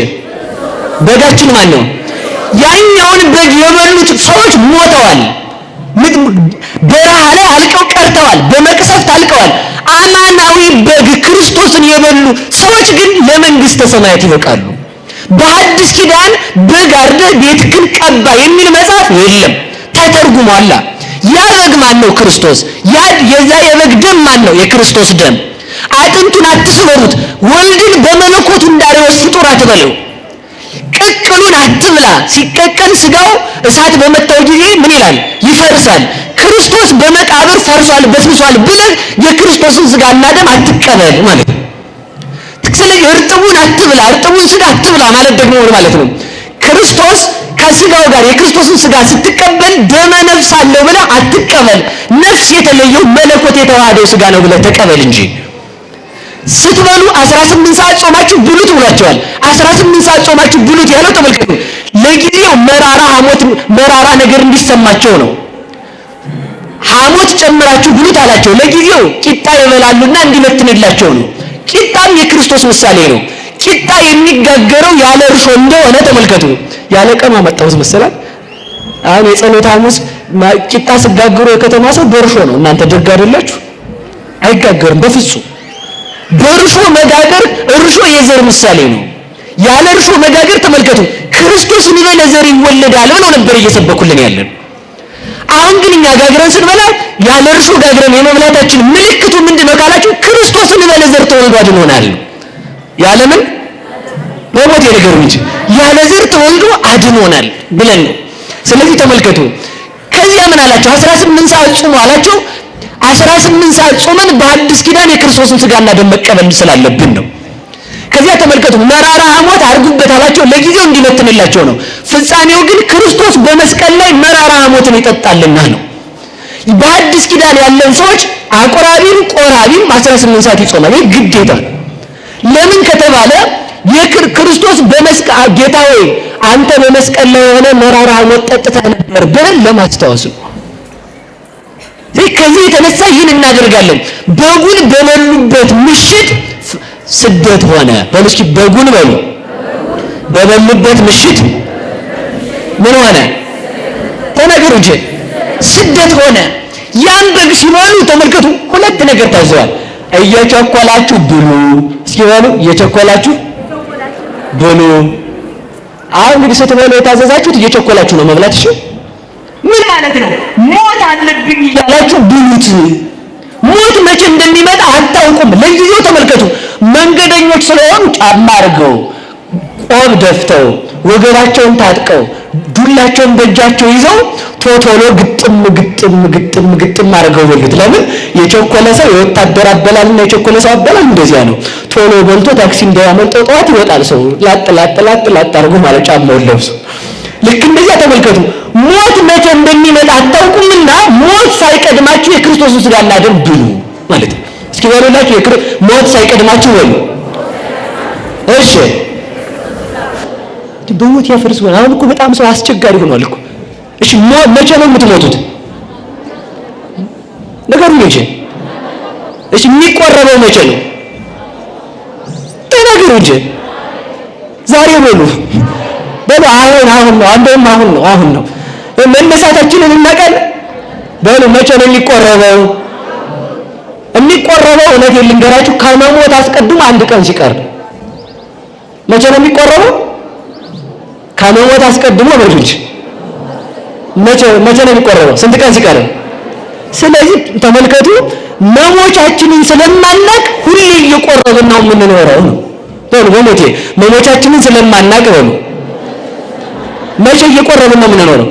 በጋችን ማን ነው? ያኛውን በግ የበሉት ሰዎች ሞተዋል፣ በረሃ ላይ አልቀው ቀርተዋል፣ በመቅሰፍት አልቀዋል። አማናዊ በግ ክርስቶስን የበሉ ሰዎች ግን ለመንግስተ ሰማያት ይበቃሉ። በአዲስ ኪዳን በግ አርደህ ቤትህን ቀባ የሚል መጽሐፍ የለም፣ ተተርጉሟል። ያ በግ ማን ነው? ክርስቶስ። የዛ የበግ ደም ማን ነው? የክርስቶስ ደም። አጥንቱን አትስበሩት፣ ወልድን በመለኮቱ እንዳሪዎስ ፍጡር አትበለው። ቅቅሉን አትብላ። ሲቀቀል ስጋው እሳት በመታው ጊዜ ምን ይላል? ይፈርሳል። ክርስቶስ በመቃብር ፈርሷል፣ በስብሷል ብለህ የክርስቶስን ስጋና ደም አትቀበል ማለት ነው። ስለዚህ እርጥቡን አትብላ፣ እርጥቡን ስጋ አትብላ ማለት ደግሞ ምን ማለት ነው? ክርስቶስ ከስጋው ጋር የክርስቶስን ስጋ ስትቀበል ደመ ነፍስ አለው ብለህ አትቀበል። ነፍስ የተለየው መለኮት የተዋሃደው ስጋ ነው ብለህ ተቀበል እንጂ ስትበሉ 18 ሰዓት ጾማችሁ ብሉት ብሏቸዋል። 18 ሰዓት ጾማችሁ ብሉት ያለው ተመልከቱ፣ ለጊዜው መራራ ነገር እንዲሰማቸው ነው። ሐሞት ጨምራችሁ ብሉት አላቸው። ለጊዜው ቂጣ ይበላሉና እንዲመትንላቸው ነው። ቂጣም የክርስቶስ ምሳሌ ነው። ቂጣ የሚጋገረው ያለ እርሾ እንደሆነ ተመልከቱ። ያለ ቀኑ አመጣሁት መሰላል። አሁን የጸሎት ሐሙስ ቂጣ ሲጋገሩ የከተማ ሰው በእርሾ ነው። እናንተ ደግ አይደላችሁ? አይጋገርም በፍጹም። በእርሾ መጋገር፣ እርሾ የዘር ምሳሌ ነው። ያለ እርሾ መጋገር ተመልከቱ፣ ክርስቶስን በለ ዘር ይወለዳል ብለው ነበር እየሰበኩልን ያለን። አሁን ግን እኛ ጋግረን ስንበላ ያለ እርሾ ጋግረን የመብላታችን ምልክቱ ምንድነው ካላችሁ፣ ክርስቶስን በለ ዘር ተወልዶ አድኖናል። ያለምን በሞት የነገሩ እንጂ ያለ ዘር ተወልዶ አድኖናል ብለን ነው። ስለዚህ ተመልከቱ፣ ከዚያ ምን አላቸው? 18 ሰዓት ጾሙ አላቸው። 18 ሰዓት ጾመን በአዲስ ኪዳን የክርስቶስን ስጋና ደም መቀበል ስላለብን ነው። ከዚያ ተመልከቱ መራራ ሐሞት አርጉበት አላቸው። ለጊዜው እንዲመትንላቸው ነው። ፍጻሜው ግን ክርስቶስ በመስቀል ላይ መራራ ሐሞትን ይጠጣልና ነው። በአዲስ ኪዳን ያለን ሰዎች አቆራቢም ቆራቢም 18 ሰዓት ይጾማል። ይህ ግዴታ ነው። ለምን ከተባለ ክርስቶስ በመስቀል ጌታ ሆይ አንተ በመስቀል ላይ የሆነ መራራ ሐሞት ጠጥተህ ነበር ብለን ለማስታወስ ነው። ከዚህ የተነሳ ይህን እናደርጋለን። በጉን በበሉበት ምሽት ስደት ሆነ። በምስኪ በጉን በሉ በበሉበት ምሽት ምን ሆነ? ተናገሩ እንጂ ስደት ሆነ። ያን በግ ሲበሉ ተመልከቱ፣ ሁለት ነገር ታዘዋል። እየቸኮላችሁ ብሉ። እስኪ በሉ እየቸኮላችሁ ብሉ። አሁን እንግዲህ ስትበሉ የታዘዛችሁት እየቸኮላችሁ ነው መብላት። እሺ ምን ማለት ነው? ሞት አለብኝ እያላችሁ ብሉት። ሞት መቼ እንደሚመጣ አታውቁም። ለጊዜው ተመልከቱ፣ መንገደኞች ስለሆኑ ጫማ አድርገው ቆብ ደፍተው ወገባቸውን ታጥቀው ዱላቸውን በእጃቸው ይዘው ቶሎ ግጥም ግጥም ግጥም ግጥም አድርገው በሉት። ለምን? የቸኮለ ሰው የወታደር አበላልና የቸኮለ ሰው አበላል እንደዚያ ነው። ቶሎ በልቶ ታክሲ እንዳያመልጠው ጠዋት ይወጣል ሰው ላጥ ላጥ ላጥ ላጥ አድርጎ ማለት ጫማውን ለብሶ። ልክ እንደዚያ ተመልከቱ። ሞት መቼ እንደሚመጣ አታውቁምና ሞት ሳይቀድማችሁ የክርስቶስን ሥጋና ደም ብሉ ማለት ነው። እስኪ በሉላችሁ ሞት ሳይቀድማችሁ በሉ። እሺ በሞት ያፈርስ ሆነ። አሁን እኮ በጣም ሰው አስቸጋሪ ሆኗል እኮ። እሺ መቼ ነው የምትሞቱት? ነገሩኝ እንጂ። እሺ የሚቆረበው መቼ ነው? ተናገሩ እንጂ። ዛሬ በሉ በሉ። አሁን ነው። አንዴም አሁን ነው መነሳታችንን እናውቃለን። በሉ መቼ ነው የሚቆረበው? የሚቆረበው እውነቴን ልንገራችሁ ከመሞት አስቀድሞ አንድ ቀን ሲቀር። መቼ ነው የሚቆረበው? ከመሞት አስቀድሞ በልጅ መቼ ነው የሚቆረበው? ስንት ቀን ሲቀር? ስለዚህ ተመልከቱ፣ መሞቻችንን ስለማናቅ ሁሌ እየቆረብን ነው የምንኖረው ነው። በሞቴ መሞቻችንን ስለማናቅ በሉ መቼ እየቆረብን ነው የምንኖረው?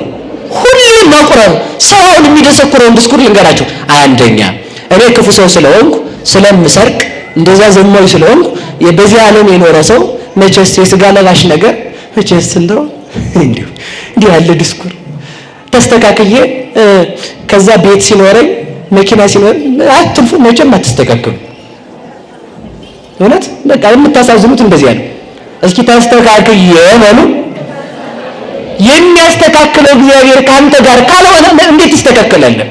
ሁሌ መቁረብ። ሰው አሁን የሚደሰኩረውን ዲስኩር ልንገራችሁ። አንደኛ እኔ ክፉ ሰው ስለሆንኩ ስለምሰርቅ እንደዛ ዘማዊ ስለሆንኩ በዚህ ዓለም የኖረ ሰው መቼስ የሥጋ ለባሽ ነገር መቼስ እንደው እንዲህ ያለ ዲስኩር ተስተካክዬ ከዛ ቤት ሲኖረኝ መኪና ሲኖር አትልፉ መቼም አትስተካከሉ። እውነት በቃ የምታሳዝኑት እንደዚህ ያለ። እስኪ ተስተካክዬ በሉ። የሚያስተካክለው እግዚአብሔር ካንተ ጋር ካልሆነ እንዴት ትስተካከላለህ?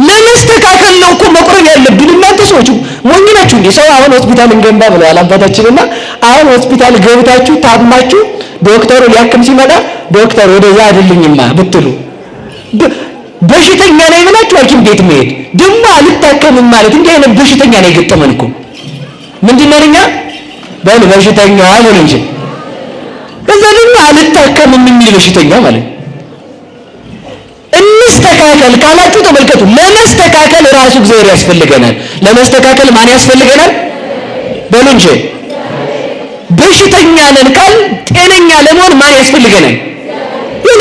ለመስተካከል ነው እኮ መቁረብ ያለብን። እናንተ ሰዎች ሞኝ ናችሁ እንዴ? ሰው አሁን ሆስፒታል እንገንባ ብለዋል አባታችንና አሁን ሆስፒታል ገብታችሁ ታማችሁ ዶክተሩ ሊያክም ሲመጣ ዶክተር ወደዛ አይደልኝማ ብትሉ በሽተኛ ነኝ ብላችሁ ሐኪም ቤት መሄድ ደግሞ አልታከምም ማለት እንዲህ አይነት በሽተኛ ነው የገጠመን እኮ። ምንድን ነው እኛ በል በሽተኛ አሁን እንጂ ከዛ ደግሞ አልታከምም የሚል በሽተኛ ማለት እንስተካከል ካላችሁ ተመልከቱ። ለመስተካከል ራሱ እግዚአብሔር ያስፈልገናል። ለመስተካከል ማን ያስፈልገናል? በሉ እንጂ በሽተኛ ነን ካል ጤነኛ ለመሆን ማን ያስፈልገናል?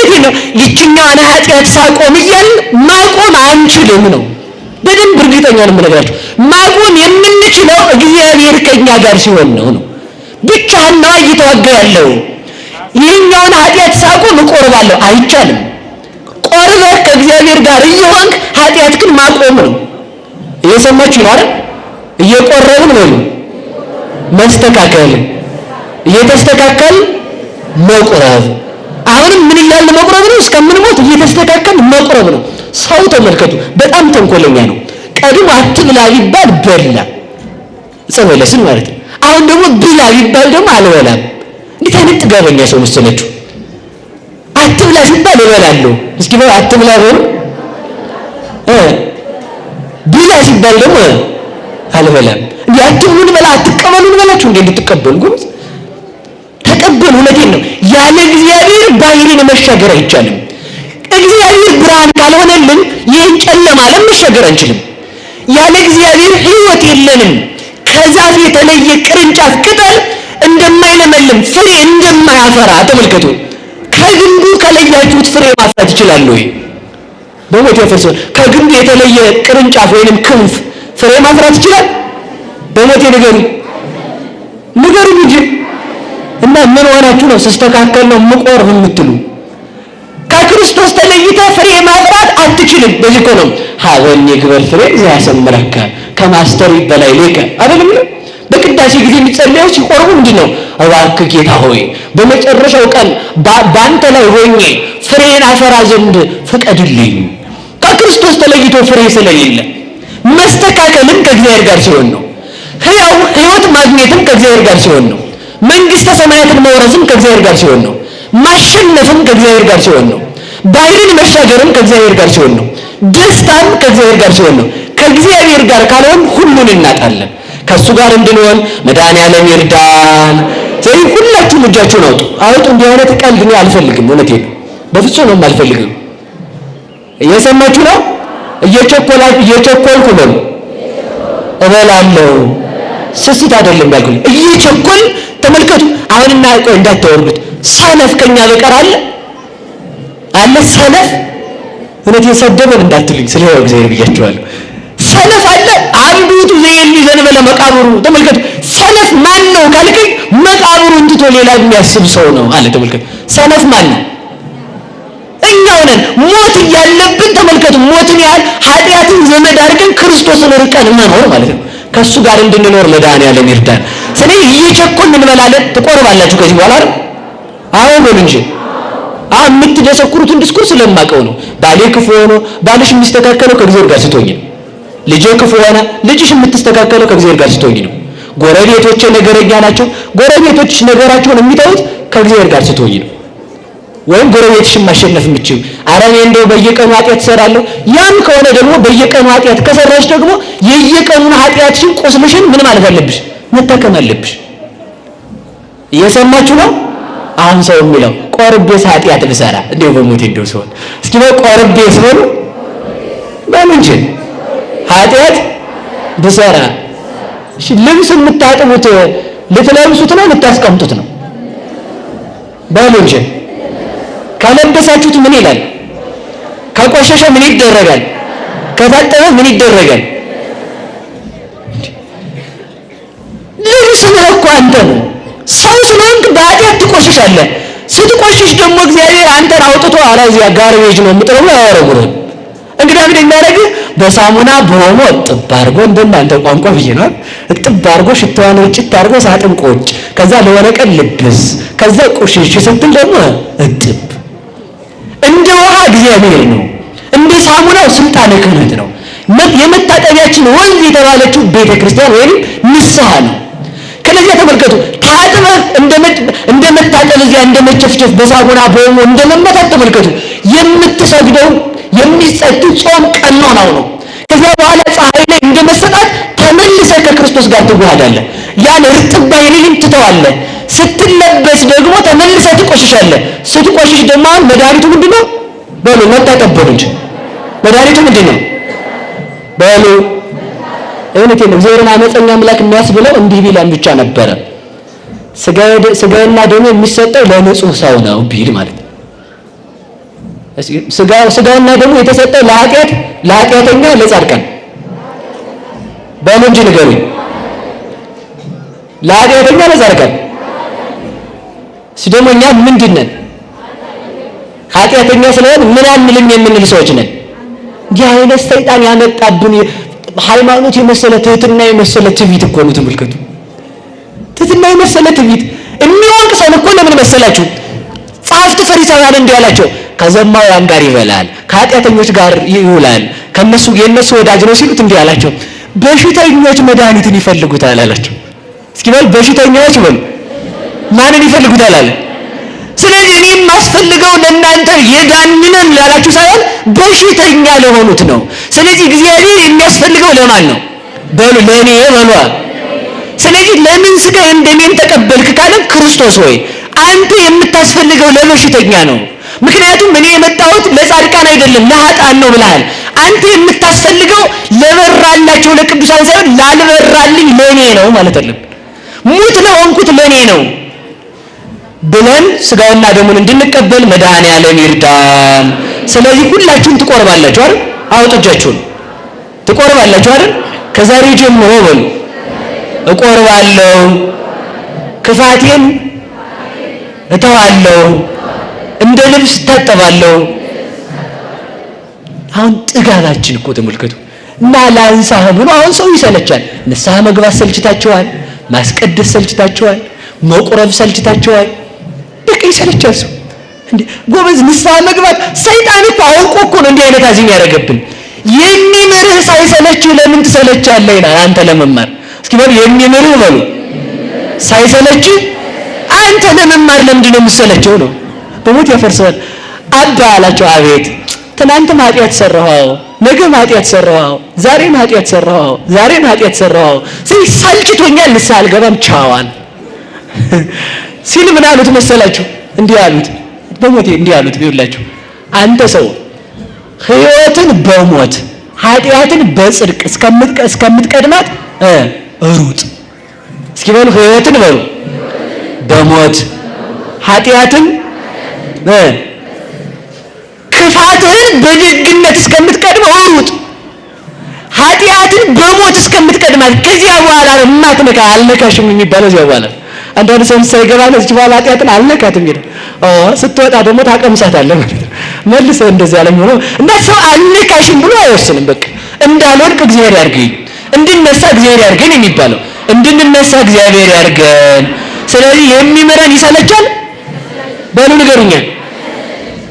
ይሄ ነው። ይችኛዋን ኃጢአት ሳቆም እያልን ማቆም አንችልም ነው። በደንብ እርግጠኛ ነው የምነግራችሁ። ማቆም የምንችለው እግዚአብሔር ከኛ ጋር ሲሆን ነው። ብቻህን ነው እየተዋጋ ያለው። ይህኛውን ኃጢአት ሳቆም እቆርባለሁ አይቻልም። ቆርበህ ከእግዚአብሔር ጋር እየሆንክ ኃጢአት ግን ማቆም ነው። እየሰማችሁ ነው አይደል? እየቆረብን ነው መስተካከል፣ እየተስተካከል መቁረብ። አሁንም ምን እያልን መቁረብ ነው? እስከምንሞት እየተስተካከል መቁረብ ነው። ሰው ተመልከቱ በጣም ተንኮለኛ ነው። ቀድሞ አትብላ ቢባል በላ ጸበለስን ማለት ነው። አሁን ደግሞ ብላ ቢባል ደግሞ አልበላም። እንዴት አይነት ጥጋበኛ ሰው መሰለችሁ! አትብላ ሲባል እበላለሁ። እስኪ ነው አትብላ ነው ብላ ሲባል ደግሞ አልበላም። እንዴ አትብሉን በላ አትቀበሉን በላችሁ እንዴ እንድትቀበሉ ጎበዝ ተቀበሉ። እውነቴን ነው። ያለ እግዚአብሔር ባህሪን መሻገር አይቻልም። እግዚአብሔር ብርሃን ካልሆነልን ይህን ጨለማ ዓለም መሻገር አንችልም። ያለ እግዚአብሔር ሕይወት የለንም። ከዛፍ የተለየ ቅርንጫፍ ቅጠል እንደማይለመልም ፍሬ እንደማያፈራ ተመልከቱ። ከግንዱ ከለያችሁት ፍሬ ማፍራት ይችላል ወይ? በሞት ያፈርሰ ከግንዱ የተለየ ቅርንጫፍ ወይንም ክንፍ ፍሬ ማፍራት ይችላል? በሞት ንገሩኝ እንጂ። እና ምን ሆናችሁ ነው ሲስተካከል ነው ምቆርብ የምትሉ? ከክርስቶስ ተለይተ ፍሬ ማፍራት አትችልም። በዚህ እኮ ነው ሀበኒ ግበር ፍሬ ዘያሰምረከ ከማስተር በላይ ሌከ አይደለም። በቅዳሴ ጊዜ የሚጸለየው ሲቆርቡ ምንድን ነው? እባክህ ጌታ ሆይ በመጨረሻው ቀን በአንተ ላይ ሆኜ ፍሬን አፈራ ዘንድ ፍቀድልኝ። ከክርስቶስ ተለይቶ ፍሬ ስለሌለ መስተካከልም ከእግዚአብሔር ጋር ሲሆን ነው። ሕይወት ማግኘትም ከእግዚአብሔር ጋር ሲሆን ነው። መንግስተ ሰማያትን መውረስም ከእግዚአብሔር ጋር ሲሆን ነው። ማሸነፍም ከእግዚአብሔር ጋር ሲሆን ነው። ባህርን መሻገርም ከእግዚአብሔር ጋር ሲሆን ነው። ደስታም ከእግዚአብሔር ጋር ሲሆን ነው። ከእግዚአብሔር ጋር ካልሆን ሁሉን እናጣለን። ከእሱ ጋር እንድንሆን መድኃኒዓለም ይርዳን። ስለዚህ ሁላችሁም እጃችሁን አውጡ። እንዲህ አይነት ቀልድ እኔ አልፈልግም። እውነቴን ነው፣ በፍጹም ነው አልፈልግም። እየሰማችሁ ነው? እየቸኮልኩ ነው እበላለሁ። ስስት አይደለም ያልኩኝ። እየቸኮል ተመልከቱ። አሁንና ቆይ እንዳታወርዱት። ሰነፍ ከኛ በቀር አለ አለ ሰነፍ? እውነቴን ሰደበን እንዳትሉኝ ስለ እግዚአብሔር ብያቸዋለሁ። ሰነፍ አለ? አምዱቱ ዘይል ዘንበለ መቃብሩ። ተመልከቱ። ሰነፍ ማን ነው ካልከኝ መቃብሩን ትቶ ሌላ የሚያስብ ሰው ነው አለ። ተመልከቱ። ሰነፍ ማን ነው? እኛው ነን። ሞት እያለብን ተመልከቱ። ሞትን ያህል ኃጢአትን ዘመድ አድርገን ክርስቶስን ርቀን መኖር ማለት ነው። ከሱ ጋር እንድንኖር መድኃኒዓለም ይርዳን። ስለዚህ እየቸኮልን እንበላለን። ትቆርባላችሁ ከዚህ በኋላ አይደል? አዎ በሉ እንጂ። የምትደሰኩሩትን ዲስኩርስ ስለማቀው ነው። ባሌ ክፉ ሆኖ ባልሽ የሚስተካከለው ከእግዚአብሔር ጋር ስትሆኝ ነው። ልጄ ክፉ ሆነ ልጅሽ የምትስተካከለው ከእግዚአብሔር ጋር ስትሆኝ ነው። ጎረቤቶቼ ነገረኛ ናቸው። ጎረቤቶችሽ ነገራቸውን የሚተውት ከእግዚአብሔር ጋር ስትሆኝ ነው። ወይም ጎረቤትሽን ማሸነፍ የምትችይው ኧረ እኔ እንደው በየቀኑ ኃጢአት እሰራለሁ። ያም ከሆነ ደግሞ በየቀኑ ኃጢአት ከሰራሽ ደግሞ የየቀኑን ኃጢአትሽን ቁስልሽን ምን ማለት አለብሽ? መታከም አለብሽ። እየሰማችሁ ነው? አሁን ሰው የሚለው ቆርቤስ ኃጢአት ብሰራ እንደው በሞቴ እንደው ሲሆን እስኪ ነው ቆርቤስ በሉ እንጂ ኃጢአት ብሰራ። እሺ ልብስ የምታጥቡት ልትለብሱት ነው ልታስቀምጡት ነው? በሉ እንጂ ከለበሳችሁት ምን ይላል? ከቆሸሸ ምን ይደረጋል? ከታጠበ ምን ይደረጋል? ልብስ ነው እኮ አንተ ነው። ሰው ስለሆንክ በኃጢአት ትቆሽሻለህ። ስትቆሽሽ ደግሞ እግዚአብሔር አንተን አውጥቶ አራዚያ ጋርቤጅ ነው የምጥለው ያወረጉህ። እንግዲህ ምን የሚያደርግ በሳሙና በሆሞ እጥብ አድርጎ እንደናንተ ቋንቋ ብዬ ነው እጥብ አድርጎ ሽታዋን ውጭት አድርጎ ሳጥን ቁጭ፣ ከዛ ለሆነ ቀን ልብስ፣ ከዛ ቆሽሽ ስትል ደግሞ እጥብ። እንደ ውሃ እግዚአብሔር ነው፣ እንደ ሳሙናው ስልጣነ ክህነት ነው። የመታጠቢያችን ወንዝ የተባለችው ቤተ ክርስቲያን ወይም ንስሐ ነው። ከለዚያ ተመልከቱ ታጥበህ እንደመታጠብ እዚያ እንደመጨፍጨፍ በሳሙና በሆሞ እንደመመታት ተመልከቱ። የምትሰግደው የሚጸጥ ጾም ቀኖናው ነው። ከዚያ በኋላ ፀሐይ ላይ እንደመሰጣት ተመልሰህ ከክርስቶስ ጋር ትዋሃዳለህ። ያን እርጥብ ባህሪን ትተዋለህ። ስትለበስ ደግሞ ተመልሰህ ትቆሽሻለህ። ስትቆሽሽ ደግሞ መድኃኒቱ ምንድነው? በሉ መታጠብ በሉ እንጂ መድኃኒቱ ምንድነው? በሉ እውነቴን ነው። እግዚአብሔርን አመፀኛ አምላክ የሚያስብለው እንዲህ ቢላን ብቻ ነበረ። ስጋና ደሙ የሚሰጠው ለንጹህ ሰው ነው ቢል ማለት ነው። ስጋና ደሙ የተሰጠው ለኃጢአተኛ ለጻድቃን በሉ እንጂ ንገሩኝ። ለኃጢአተኛ ለጻድቃን ደግሞ እኛ ምንድን ነን? ኃጢአተኛ ስለሆን ምን አንልም የምንል ሰዎች ነን። እንዲህ አይነት ሰይጣን ያመጣብን ሃይማኖት የመሰለ ትህትና የመሰለ ትዕቢት እኮ ነው። ተመልከቱ። ትህትና የመሰለ ትዕቢት የሚወቅሰን እኮ ለምን መሰላችሁ? ጸሐፍት ፈሪሳውያን እንዲህ አላቸው፣ ከዘማውያን ጋር ይበላል፣ ከኃጢአተኞች ጋር ይውላል፣ የእነሱ ወዳጅ ነው ሲሉት እንዲህ አላቸው፣ በሽተኞች መድኃኒትን ይፈልጉታል አላቸው። እስኪ በል በሽተኞች በሉ ማንን ይፈልጉታል አለ። ስለዚህ እኔ የማስፈልገው ለእናንተ የዳንነን ላላችሁ ሳይሆን በሽተኛ ለሆኑት ነው። ስለዚህ እግዚአብሔር የሚያስፈልገው ለማን ነው? በሉ ለእኔ በሉ። ስለዚህ ለምን ስጋዬን ደሜን ተቀበልክ ካለ ክርስቶስ ሆይ አንተ የምታስፈልገው ለበሽተኛ ነው። ምክንያቱም እኔ የመጣሁት ለጻድቃን አይደለም ለኃጥአን ነው ብለሃል። አንተ የምታስፈልገው ለበራላቸው ለቅዱሳን ሳይሆን ላልበራልኝ ለእኔ ነው ማለት አይደለም። ሙት ለሆንኩት ለእኔ ነው ብለን ስጋውና ደሙን እንድንቀበል መድኃኒዓለም ይርዳን። ስለዚህ ሁላችሁም ትቆርባላችሁ አይደል? አውጡ እጃችሁን። ትቆርባላችሁ አይደል? ከዛሬ ጀምሮ በሉ እቆርባለሁ፣ ክፋቴን እተዋለሁ፣ እንደ ልብስ እታጠባለሁ። አሁን ጥጋባችን እኮ ተመልከቱ። እና ላንሳህ ብሎ አሁን ሰው ይሰለቻል። ንስሐ መግባት ሰልችታችኋል፣ ማስቀደስ ሰልችታችኋል፣ መቁረብ ሰልችታችኋል። በቃ ይሰለቻል ሰው። እንዴ ጎበዝ ንስሐ መግባት ሰይጣን እኮ አውቆ እኮ ነው እንዲህ አይነት አዚም ያደረገብን። የሚምርህ ሳይሰለችህ ለምን ትሰለቻለህ ይላል። አንተ ለመማር እስኪ በሉ የሚምርህ በሉ ሳይሰለችህ አንተ ለመማር ለምንድን ነው የምትሰለቸው ነው? በሞት ያፈርሰዋል። አባ አላቸው አቤት ትናንትም ኃጢአት ሰራሁ፣ ነገም ኃጢአት ሰራሁ፣ ዛሬም ኃጢአት ሰራሁ፣ ዛሬም ኃጢአት ሰራሁ። ስለዚህ ሰልችቶኛል፣ ንስሐ አልገባም፣ ቻዋል ሲል ምን አሉት መሰላችሁ? እንዲህ አሉት፣ በሞቴ እንዲህ አሉት። ይኸውላችሁ አንተ ሰው ሕይወትን በሞት ኃጢአትን በጽድቅ እስከምትቀድማት ሩጥ። እስኪ በሉ ሕይወትን በሉ በሞት ኃጢአትን ክፋትህን በደግነት እስከምትቀድመው ሩጥ። ኃጢአትን በሞት እስከምትቀድማት ከዚያ በኋላ የማትነካ አልነካሽም የሚባለው እዚያ በኋላ። አንዳንድ ሰው ሳይገባ ነው እዚህ በኋላ ኃጢአትን አልነካትም ይላል። ስትወጣ ደግሞ ታቀምሳታለህ ማለት ነው። መልሰህ እንደዚህ ያለኝ ሆኖ እና ሰው አልነካሽም ብሎ አይወስንም። በቃ እንዳልወድቅ እግዚአብሔር ያርገኝ፣ እንድነሳ እግዚአብሔር ያርገን የሚባለው እንድንነሳ እግዚአብሔር ያርገን። ስለዚህ የሚምረን ይሰለቻል። በሉ ንገሩኛ፣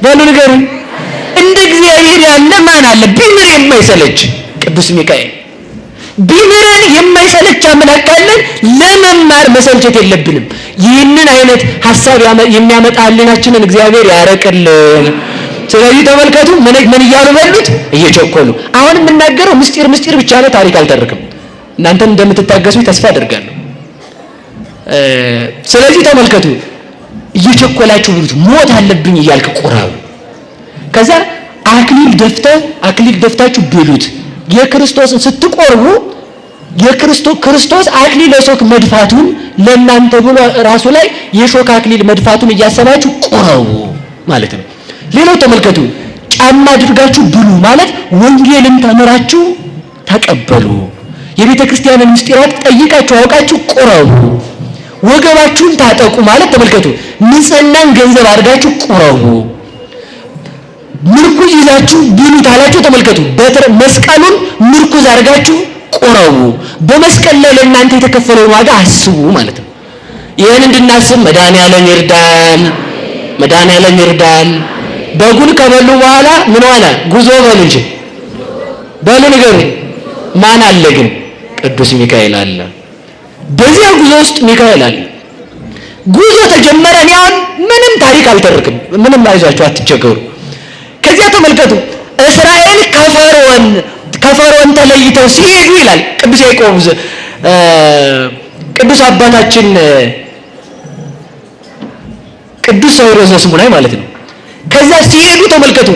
በሉ ንገሩኝ። እንደ እግዚአብሔር ያለ ማን አለ? ቢምር የማይሰለች ቅዱስ ሚካኤል። ቢምረን የማይሰለች አምላክ ካለን ለመማር መሰልቸት የለብንም። ይህንን አይነት ሐሳብ የሚያመጣ ህሊናችንን እግዚአብሔር ያረቅልን። ስለዚህ ተመልከቱ፣ ምን እያሉ በሉት? እየቸኮሉ። አሁን የምናገረው ምስጢር ብቻ ነው፣ ታሪክ አልተርክም። እናንተን እንደምትታገሱ ተስፋ አደርጋለሁ። ስለዚህ ተመልከቱ፣ እየቸኮላችሁ ብሉት። ሞት አለብኝ እያልክ ቁረብ። ከዛ አክሊል ደፍታችሁ ብሉት። የክርስቶስን ስትቆርቡ ክርስቶስ አክሊለ ሾክ መድፋቱን ለእናንተ ብሎ ራሱ ላይ የሾክ አክሊል መድፋቱን እያሰባችሁ ቁረቡ ማለት ነው። ሌላው ተመልከቱ፣ ጫማ አድርጋችሁ ብሉ ማለት ወንጌልን ተምራችሁ ተቀበሉ። የቤተ ክርስቲያንን ምስጢራት ጠይቃችሁ አውቃችሁ ቁረቡ። ወገባችሁን ታጠቁ ማለት ተመልከቱ፣ ንጽህናን ገንዘብ አድርጋችሁ ቁረቡ። ምርኩዝ ይዛችሁ ብሉት አላችሁ። ተመልከቱ፣ መስቀሉን ምርኩዝ አድርጋችሁ ቁረቡ። በመስቀል ላይ ለእናንተ የተከፈለውን ዋጋ አስቡ ማለት ነው። ይህን እንድናስብ መድኃኔዓለም ይርዳን፣ መድኃኔዓለም ይርዳን። በጉን ከበሉ በኋላ ምን ሆነ? ጉዞ በሉ እንጂ በሉ ንገሩ። ማን አለ ግን? ቅዱስ ሚካኤል አለ። በዚያ ጉዞ ውስጥ ሚካኤል አለ። ጉዞ ተጀመረ። እኔ አሁን ምንም ታሪክ አልተርክም፣ ምንም አይዟችሁ፣ አትቸገሩ። ከዚያ ተመልከቱ፣ እስራኤል ከፈርዖን ተለይተው ሲሄዱ ይላል ቅዱስ ያዕቆብ ቅዱስ አባታችን ቅዱስ ሳዊሮስ ዘስሙናይ ማለት ነው። ከዛ ሲሄዱ ተመልከቱ፣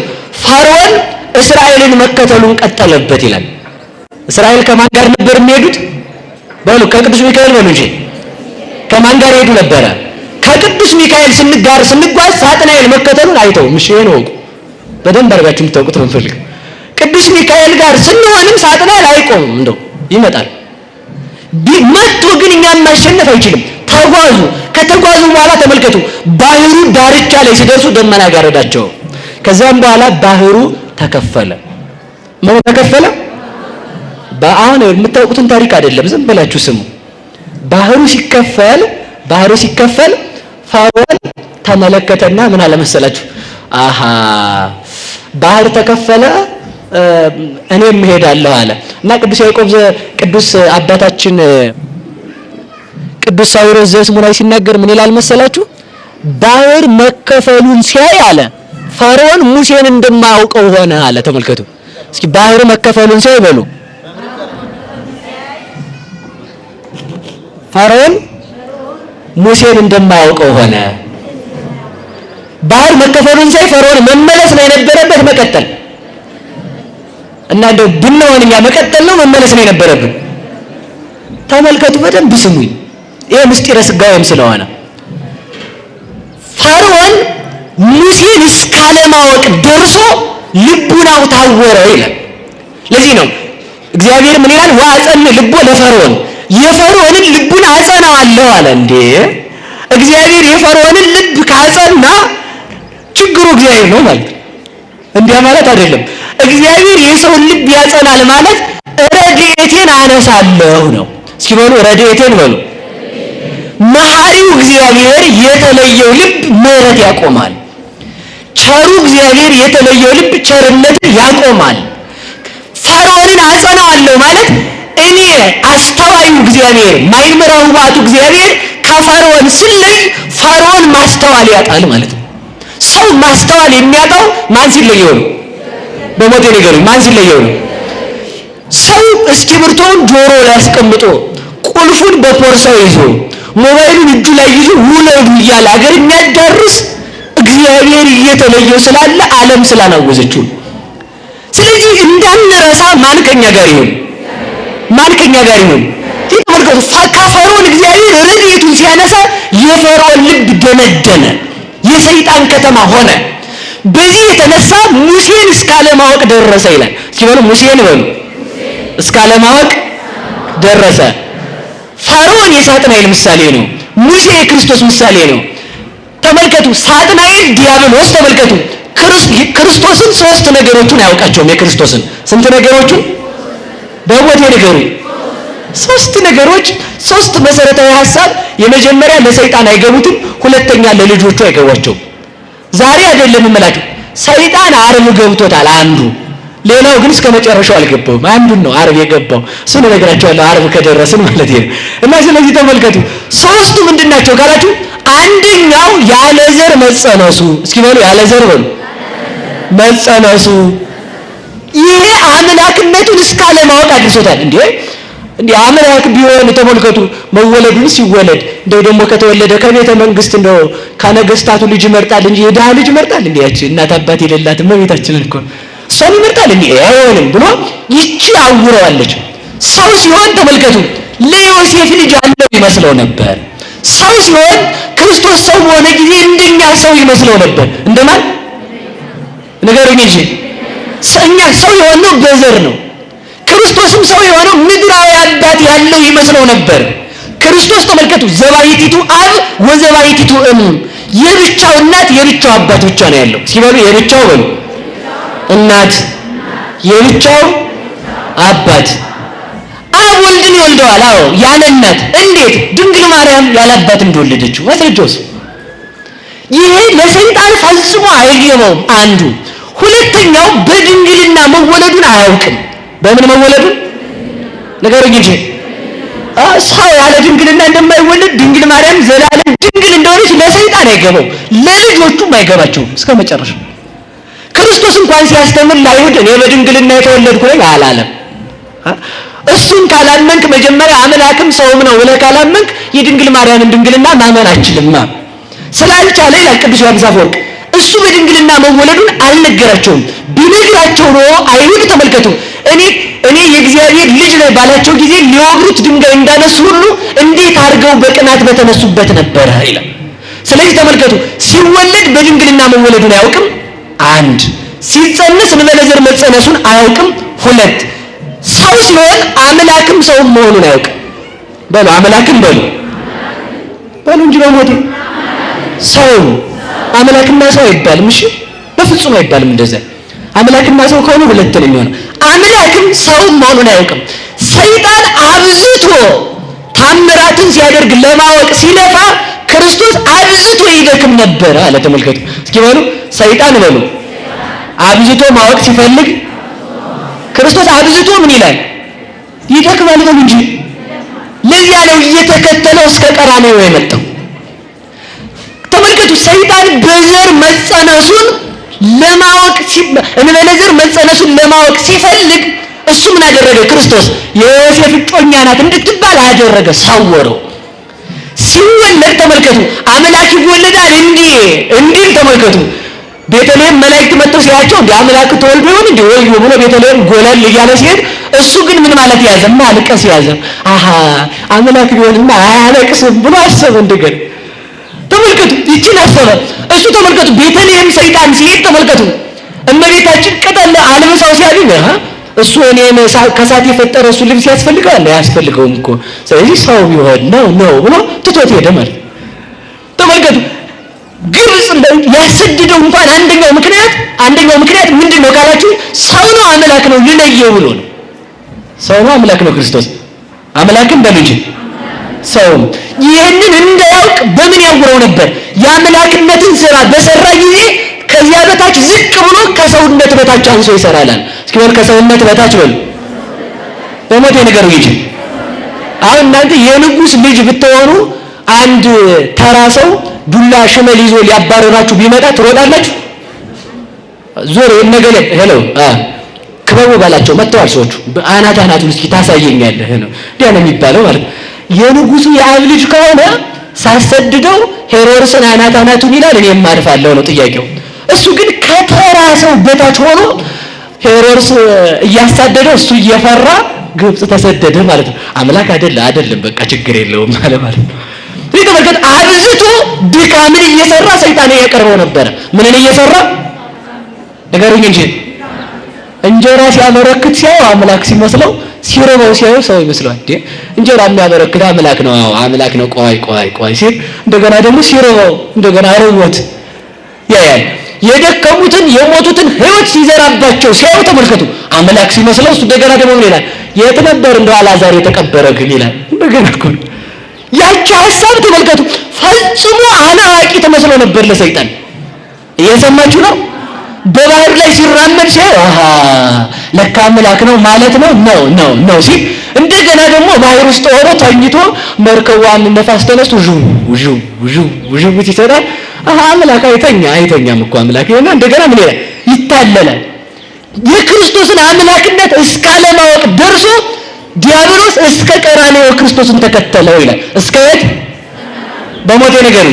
ፈርዖን እስራኤልን መከተሉን ቀጠለበት ይላል። እስራኤል ከማን ጋር ነበር የሚሄዱት? በሉ ከቅዱስ ሚካኤል በሉ እንጂ ከማን ጋር ሄዱ ነበረ? ከቅዱስ ሚካኤል ስንጓዝ ሳጥናኤል መከተሉን አይተው ምሽዬ ነው በደንብ አድርጋችሁ የምታውቁት ነው የምፈልገው። ቅዱስ ሚካኤል ጋር ስንሆንም ሳጥናኤል አይቆምም፣ እንደው ይመጣል። መጥቶ ግን እኛን ማሸነፍ አይችልም። ተጓዙ። ከተጓዙ በኋላ ተመልከቱ፣ ባህሩ ዳርቻ ላይ ሲደርሱ ደመና ጋረዳቸው። ከዛም በኋላ ባህሩ ተከፈለ። ምን ተከፈለ? አሁን የምታውቁትን ታሪክ አይደለም፣ ዝም ብላችሁ ስሙ። ባህሩ ሲከፈል ፈርዖን ተመለከተና ምን አለ መሰላችሁ? አሃ ባህር ተከፈለ፣ እኔም እሄዳለሁ አለ እና ቅዱስ ያዕቆብ ቅዱስ አባታችን ቅዱስ ሳዊሮስ ዘስሙናይ ሲናገር ምን ይላል መሰላችሁ? ባህር መከፈሉን ሲያይ አለ ፈርዖን ሙሴን እንደማያውቀው ሆነ አለ። ተመልከቱ እስኪ ባህር መከፈሉን ሲያይ በሉ። ፈርዖን ሙሴን እንደማያውቀው ሆነ። ባህር መከፈሉን ሲያይ ፈርዖን መመለስ ነው የነበረበት፣ መቀጠል እና እንደው ብንሆን እኛ መቀጠል ነው መመለስ ነው የነበረብን። ተመልከቱ በደንብ ስሙኝ፣ ይሄ ምስጢረ ሥጋዌም ስለሆነ ፈርዖን ሙሴን እስካለማወቅ ደርሶ ልቡናው ታወረ ይላል። ለዚህ ነው እግዚአብሔር ምን ይላል? ወአጸንዕ ልቦ ለፈርዖን፣ የፈርዖንን ልቡን አጸናዋለሁ አለ። እንዴ እግዚአብሔር የፈርዖንን ልብ ካጸና ችግሩ እግዚአብሔር ነው ማለት እንዲያ ማለት አይደለም። እግዚአብሔር የሰውን ልብ ያጸናል ማለት ረድኤቴን አነሳለሁ ነው። እስኪ በሉ ረድኤቴን በሉ። መሐሪው እግዚአብሔር የተለየው ልብ ምሕረት ያቆማል። ቸሩ እግዚአብሔር የተለየው ልብ ቸርነትን ያቆማል። ፈርዖንን አጸናዋለሁ ማለት እኔ አስተዋዩ እግዚአብሔር ማይምረው ባቱ እግዚአብሔር ከፈርዖን ስለይ ፈርዖን ማስተዋል ያጣል ማለት ነው። ሰው ማስተዋል የሚያጣው ማን ሲለየው ነው? በሞቴ ነገር ማን ሲለየው ነው? ሰው እስክሪብቶውን ጆሮ ላይ አስቀምጦ ቁልፉን በፖርሳው ይዞ ሞባይሉን እጁ ላይ ይዞ ውለዱ እያለ አገር የሚያዳርስ እግዚአብሔር እየተለየው ስላለ ዓለም ስላናወዘችው። ስለዚህ እንዳንረሳ ማን ከኛ ጋር ይሁን? ማን ከኛ ጋር ይሁን? ተመልከቱ፣ ከፈርዖን እግዚአብሔር ረድኤቱን ሲያነሳ የፈርዖን ልብ ደነደነ፣ የሰይጣን ከተማ ሆነ። በዚህ የተነሳ ሙሴን እስካለማወቅ ደረሰ ይላል። እስኪ በሉ ሙሴን በሉ እስካለማወቅ ደረሰ። ፈርዖን የሳጥናኤል ምሳሌ ነው። ሙሴ የክርስቶስ ምሳሌ ነው። ተመልከቱ፣ ሳጥናኤል ዲያብሎስ ተመልከቱ፣ ክርስቶስን ሶስት ነገሮችን አያውቃቸውም። የክርስቶስን ስንት ነገሮችን በቦቴ ነገሩ ሶስት ነገሮች፣ ሶስት መሰረታዊ ሐሳብ። የመጀመሪያ ለሰይጣን አይገቡትም፣ ሁለተኛ ለልጆቹ አይገቧቸውም። ዛሬ አይደለም እምላችሁ፣ ሰይጣን ዓርብ ገብቶታል አንዱ፣ ሌላው ግን እስከ መጨረሻው አልገባውም። አንዱን ነው ዓርብ የገባው። እሱ ነው እነግራችኋለሁ ዓርብ ከደረስን ማለት ነው። እና ስለዚህ ተመልከቱ፣ ሶስቱ ምንድናቸው ካላችሁ፣ አንደኛው ያለ ዘር መጸነሱ። እስኪ በሉ ያለ ዘር በሉ መጸነሱ። ይሄ አምላክነቱን እስካለማወቅ አድርሶታል። እንዴ አምላክ ቢሆን ተመልከቱ፣ መወለዱን ሲወለድ እንደው ደግሞ ከተወለደ ከቤተ መንግስት እንደው ከነገስታቱ ልጅ ይመርጣል እንጂ የድሃ ልጅ ይመርጣል እንዴ? ያቺ እናት አባት የሌላት እመቤታችንን እኮ እሷን ይመርጣል እንዴ? አይሆንም ብሎ ይቺ አውረዋለች። ሰው ሲሆን ተመልከቱ፣ ለዮሴፍ ልጅ ያለው ይመስለው ነበር። ሰው ሲሆን ክርስቶስ ሰው በሆነ ጊዜ እንደኛ ሰው ይመስለው ነበር። እንደማን ንገሩኝ እንጂ እኛ ሰው የሆነው በዘር ነው። ክርስቶስም ሰው የሆነው ምድራዊ አባት ያለው ይመስለው ነበር። ክርስቶስ ተመልከቱ፣ ዘባይቲቱ አብ ወዘባይቲቱ እም፣ የብቻው እናት የብቻው አባት ብቻ ነው ያለው። ሲበሉ የብቻው በሉ እናት የብቻው አባት። አብ ወልድን ይወልደዋል። አዎ ያለ እናት። እንዴት? ድንግል ማርያም ያለ አባት እንደወለደችው ማስረጃውስ። ይሄ ለሰይጣን ፈጽሞ አይገባውም አንዱ። ሁለተኛው በድንግልና መወለዱን አያውቅም። በምን መወለዱን ነገሩኝ እንጂ ሰው ያለ ድንግልና እንደማይወለድ ድንግል ማርያም ዘላለም ድንግል እንደሆነች ለሰይጣን አይገባው፣ ለልጆቹም አይገባቸውም እስከ መጨረሻ። ክርስቶስ እንኳን ሲያስተምር ለአይሁድ እኔ በድንግልና የተወለድኩ ነኝ አላለም። እሱን ካላመንክ መጀመሪያ አምላክም ሰውም ነው ብለህ ካላመንክ የድንግል ማርያምን ድንግልና ማመን አችልማ ስላልቻለ ይላል ቅዱስ ዮሐንስ አፈወርቅ። እሱ በድንግልና መወለዱን አልነገራቸውም። ቢነግራቸው ነው አይሁድ ተመልከቱ፣ እኔ የእግዚአብሔር ልጅ ነኝ ባላቸው ጊዜ ሊወግሩት ድንጋይ እንዳነሱ ሁሉ እንዴት አድርገው በቅናት በተነሱበት ነበረ ይላል። ስለዚህ ተመልከቱ፣ ሲወለድ በድንግልና መወለዱን አያውቅም። አንድ ሲጸነስ እንበለዘር መጸነሱን አያውቅም። ሁለት ሰው ሲሆን አምላክም ሰውም መሆኑን አያውቅም። በሉ አምላክም በሉ እንጂ በሞቴ ሰው አምላክና ሰው አይባልም። እሺ በፍጹም አይባልም እንደዛ። አምላክና ሰው ከሆነ ሁለት ነው የሚሆነው። አምላክም ሰውም መሆኑን አያውቅም። ሰይጣን አብዝቶ ታምራትን ሲያደርግ ለማወቅ ሲለፋ ክርስቶስ አብዝቶ ይደክም ነበር አለ። ተመልከቱ እስኪ በሉ ሰይጣን በሉ አብዝቶ ማወቅ ሲፈልግ ክርስቶስ አብዝቶ ምን ይላል? ይደክማል በሉ እንጂ። ለዚያ ነው እየተከተለው እስከ ቀራንዮ የመጣው። ተመልከቱ ሰይጣን በዘር መጸነሱን ለማወቅ እንበለዘር መጸነሱን ለማወቅ ሲፈልግ እሱ ምን አደረገ? ክርስቶስ የዮሴፍ እጮኛ ናት እንድትባል አደረገ፣ ሰወረው። ሲወለድ ተመልከቱ አምላክ ይወለዳል እንዲህ ተመልከቱ። ቤተልሔም መላእክት መጥተው ሲያቸው እንደ አምላክ ተወልዶ ይሆን እንዴ ወይ ብሎ ቤተልሔም ጎላል እያለ ሲሄድ እሱ ግን ምን ማለት ያዘ? ማልቀስ ያዘ። አሃ አምላክ ቢሆንማ አያለቅስም ብሎ አሰበ እንደገና። ተመልከቱ ይችን አሰበ እሱ። ተመልከቱ ቤተልሔም ሰይጣን ሲሄድ ተመልከቱ እመቤታችን ቅጠል አልብሳው ሲያገኝ እሱ እኔን ከሳት የፈጠረ እሱ ልብስ ያስፈልገዋል አያስፈልገውም እኮ ስለዚህ ሰው ቢሆን ነው ብሎ ትቶት ሄደ ማለት። ተመልከቱ ግብጽ ያሰደደው እንኳን አንደኛው ምክንያት ምንድነው ካላችሁ ሰው ነው አምላክ ነው ልለየው ብሎ ነው። ሰው ነው አምላክ ነው ክርስቶስ አምላክም በሉ እንጂ ሰውም ይህንን እንዳያውቅ በምን ያውረው ነበር? የአምላክነትን ስራ በሰራ ጊዜ ከዚያ በታች ዝቅ ብሎ ከሰውነት በታች አንሶ ይሰራላል። እስኪ በል ከሰውነት በታች በሉ በሞቴ ነገር ይጂ። አሁን እናንተ የንጉስ ልጅ ብትሆኑ አንድ ተራ ሰው ዱላ ሽመል ይዞ ሊያባረራችሁ ቢመጣ ትሮጣላችሁ? ዞር ነገለ ሄሎ ክበቡ ባላቸው መጥተዋል ሰዎቹ አናቱን እስኪ ታሳየኛለህ ነው ዲያ ነው የሚባለው ማለት። የንጉሱ የአብ ልጅ ከሆነ ሳሰድደው ሄሮድስን አናቱን ይላል እኔ ማርፋለሁ ነው ጥያቄው። እሱ ግን ከተራ ሰው በታች ሆኖ ሄሮድስ እያሳደደው እሱ እየፈራ ግብጽ ተሰደደ ማለት ነው። አምላክ አይደለም በቃ ችግር የለውም ማለት ነው። ተመልከት፣ አብዝቶ ድካምን እየሰራ ሰይጣን ያቀርበው ነበር። ምንን እየሰራ ነገሩኝ እንጂ እንጀራ ሲያበረክት ሲያው አምላክ ሲመስለው፣ ሲርበው ሲያው ሰው ይመስለዋል። እንጀራ የሚያበረክት አምላክ ነው፣ አምላክ ነው። ቆይ ሲል እንደገና ደግሞ ሲርበው እንደገና ርቦት ያያል። የደከሙትን የሞቱትን ሕይወት ሲዘራባቸው ሲያው ተመልከቱ፣ አምላክ ሲመስለው እሱ እንደገና ደግሞ ምን ይላል? የት ነበር እንደው አልዓዛር የተቀበረ ግን ይላል። እንደገና እኮ ያቺ ሐሳብ ተመልከቱ፣ ፈጽሞ አላዋቂ ተመስሎ ነበር ለሰይጣን። እየሰማችሁ ነው? በባህር ላይ ሲራመድ ሲያይ ለካ አምላክ ነው ማለት ነው ሲል እንደገና ደግሞ ባህር ውስጥ ሆኖ ተኝቶ መርከቧን ነፋስ ተነስቶ ዥው ሲሰራል አምላክ አይተኛም እኮ አምላክ ይሆና እንደገና ምን ይላል? ይታለላል። የክርስቶስን አምላክነት እስካለማወቅ ደርሶ ዲያብሎስ እስከ ቀራንዮ ክርስቶስን ተከተለው ይላል። እስከ የት? በሞቴ ነገር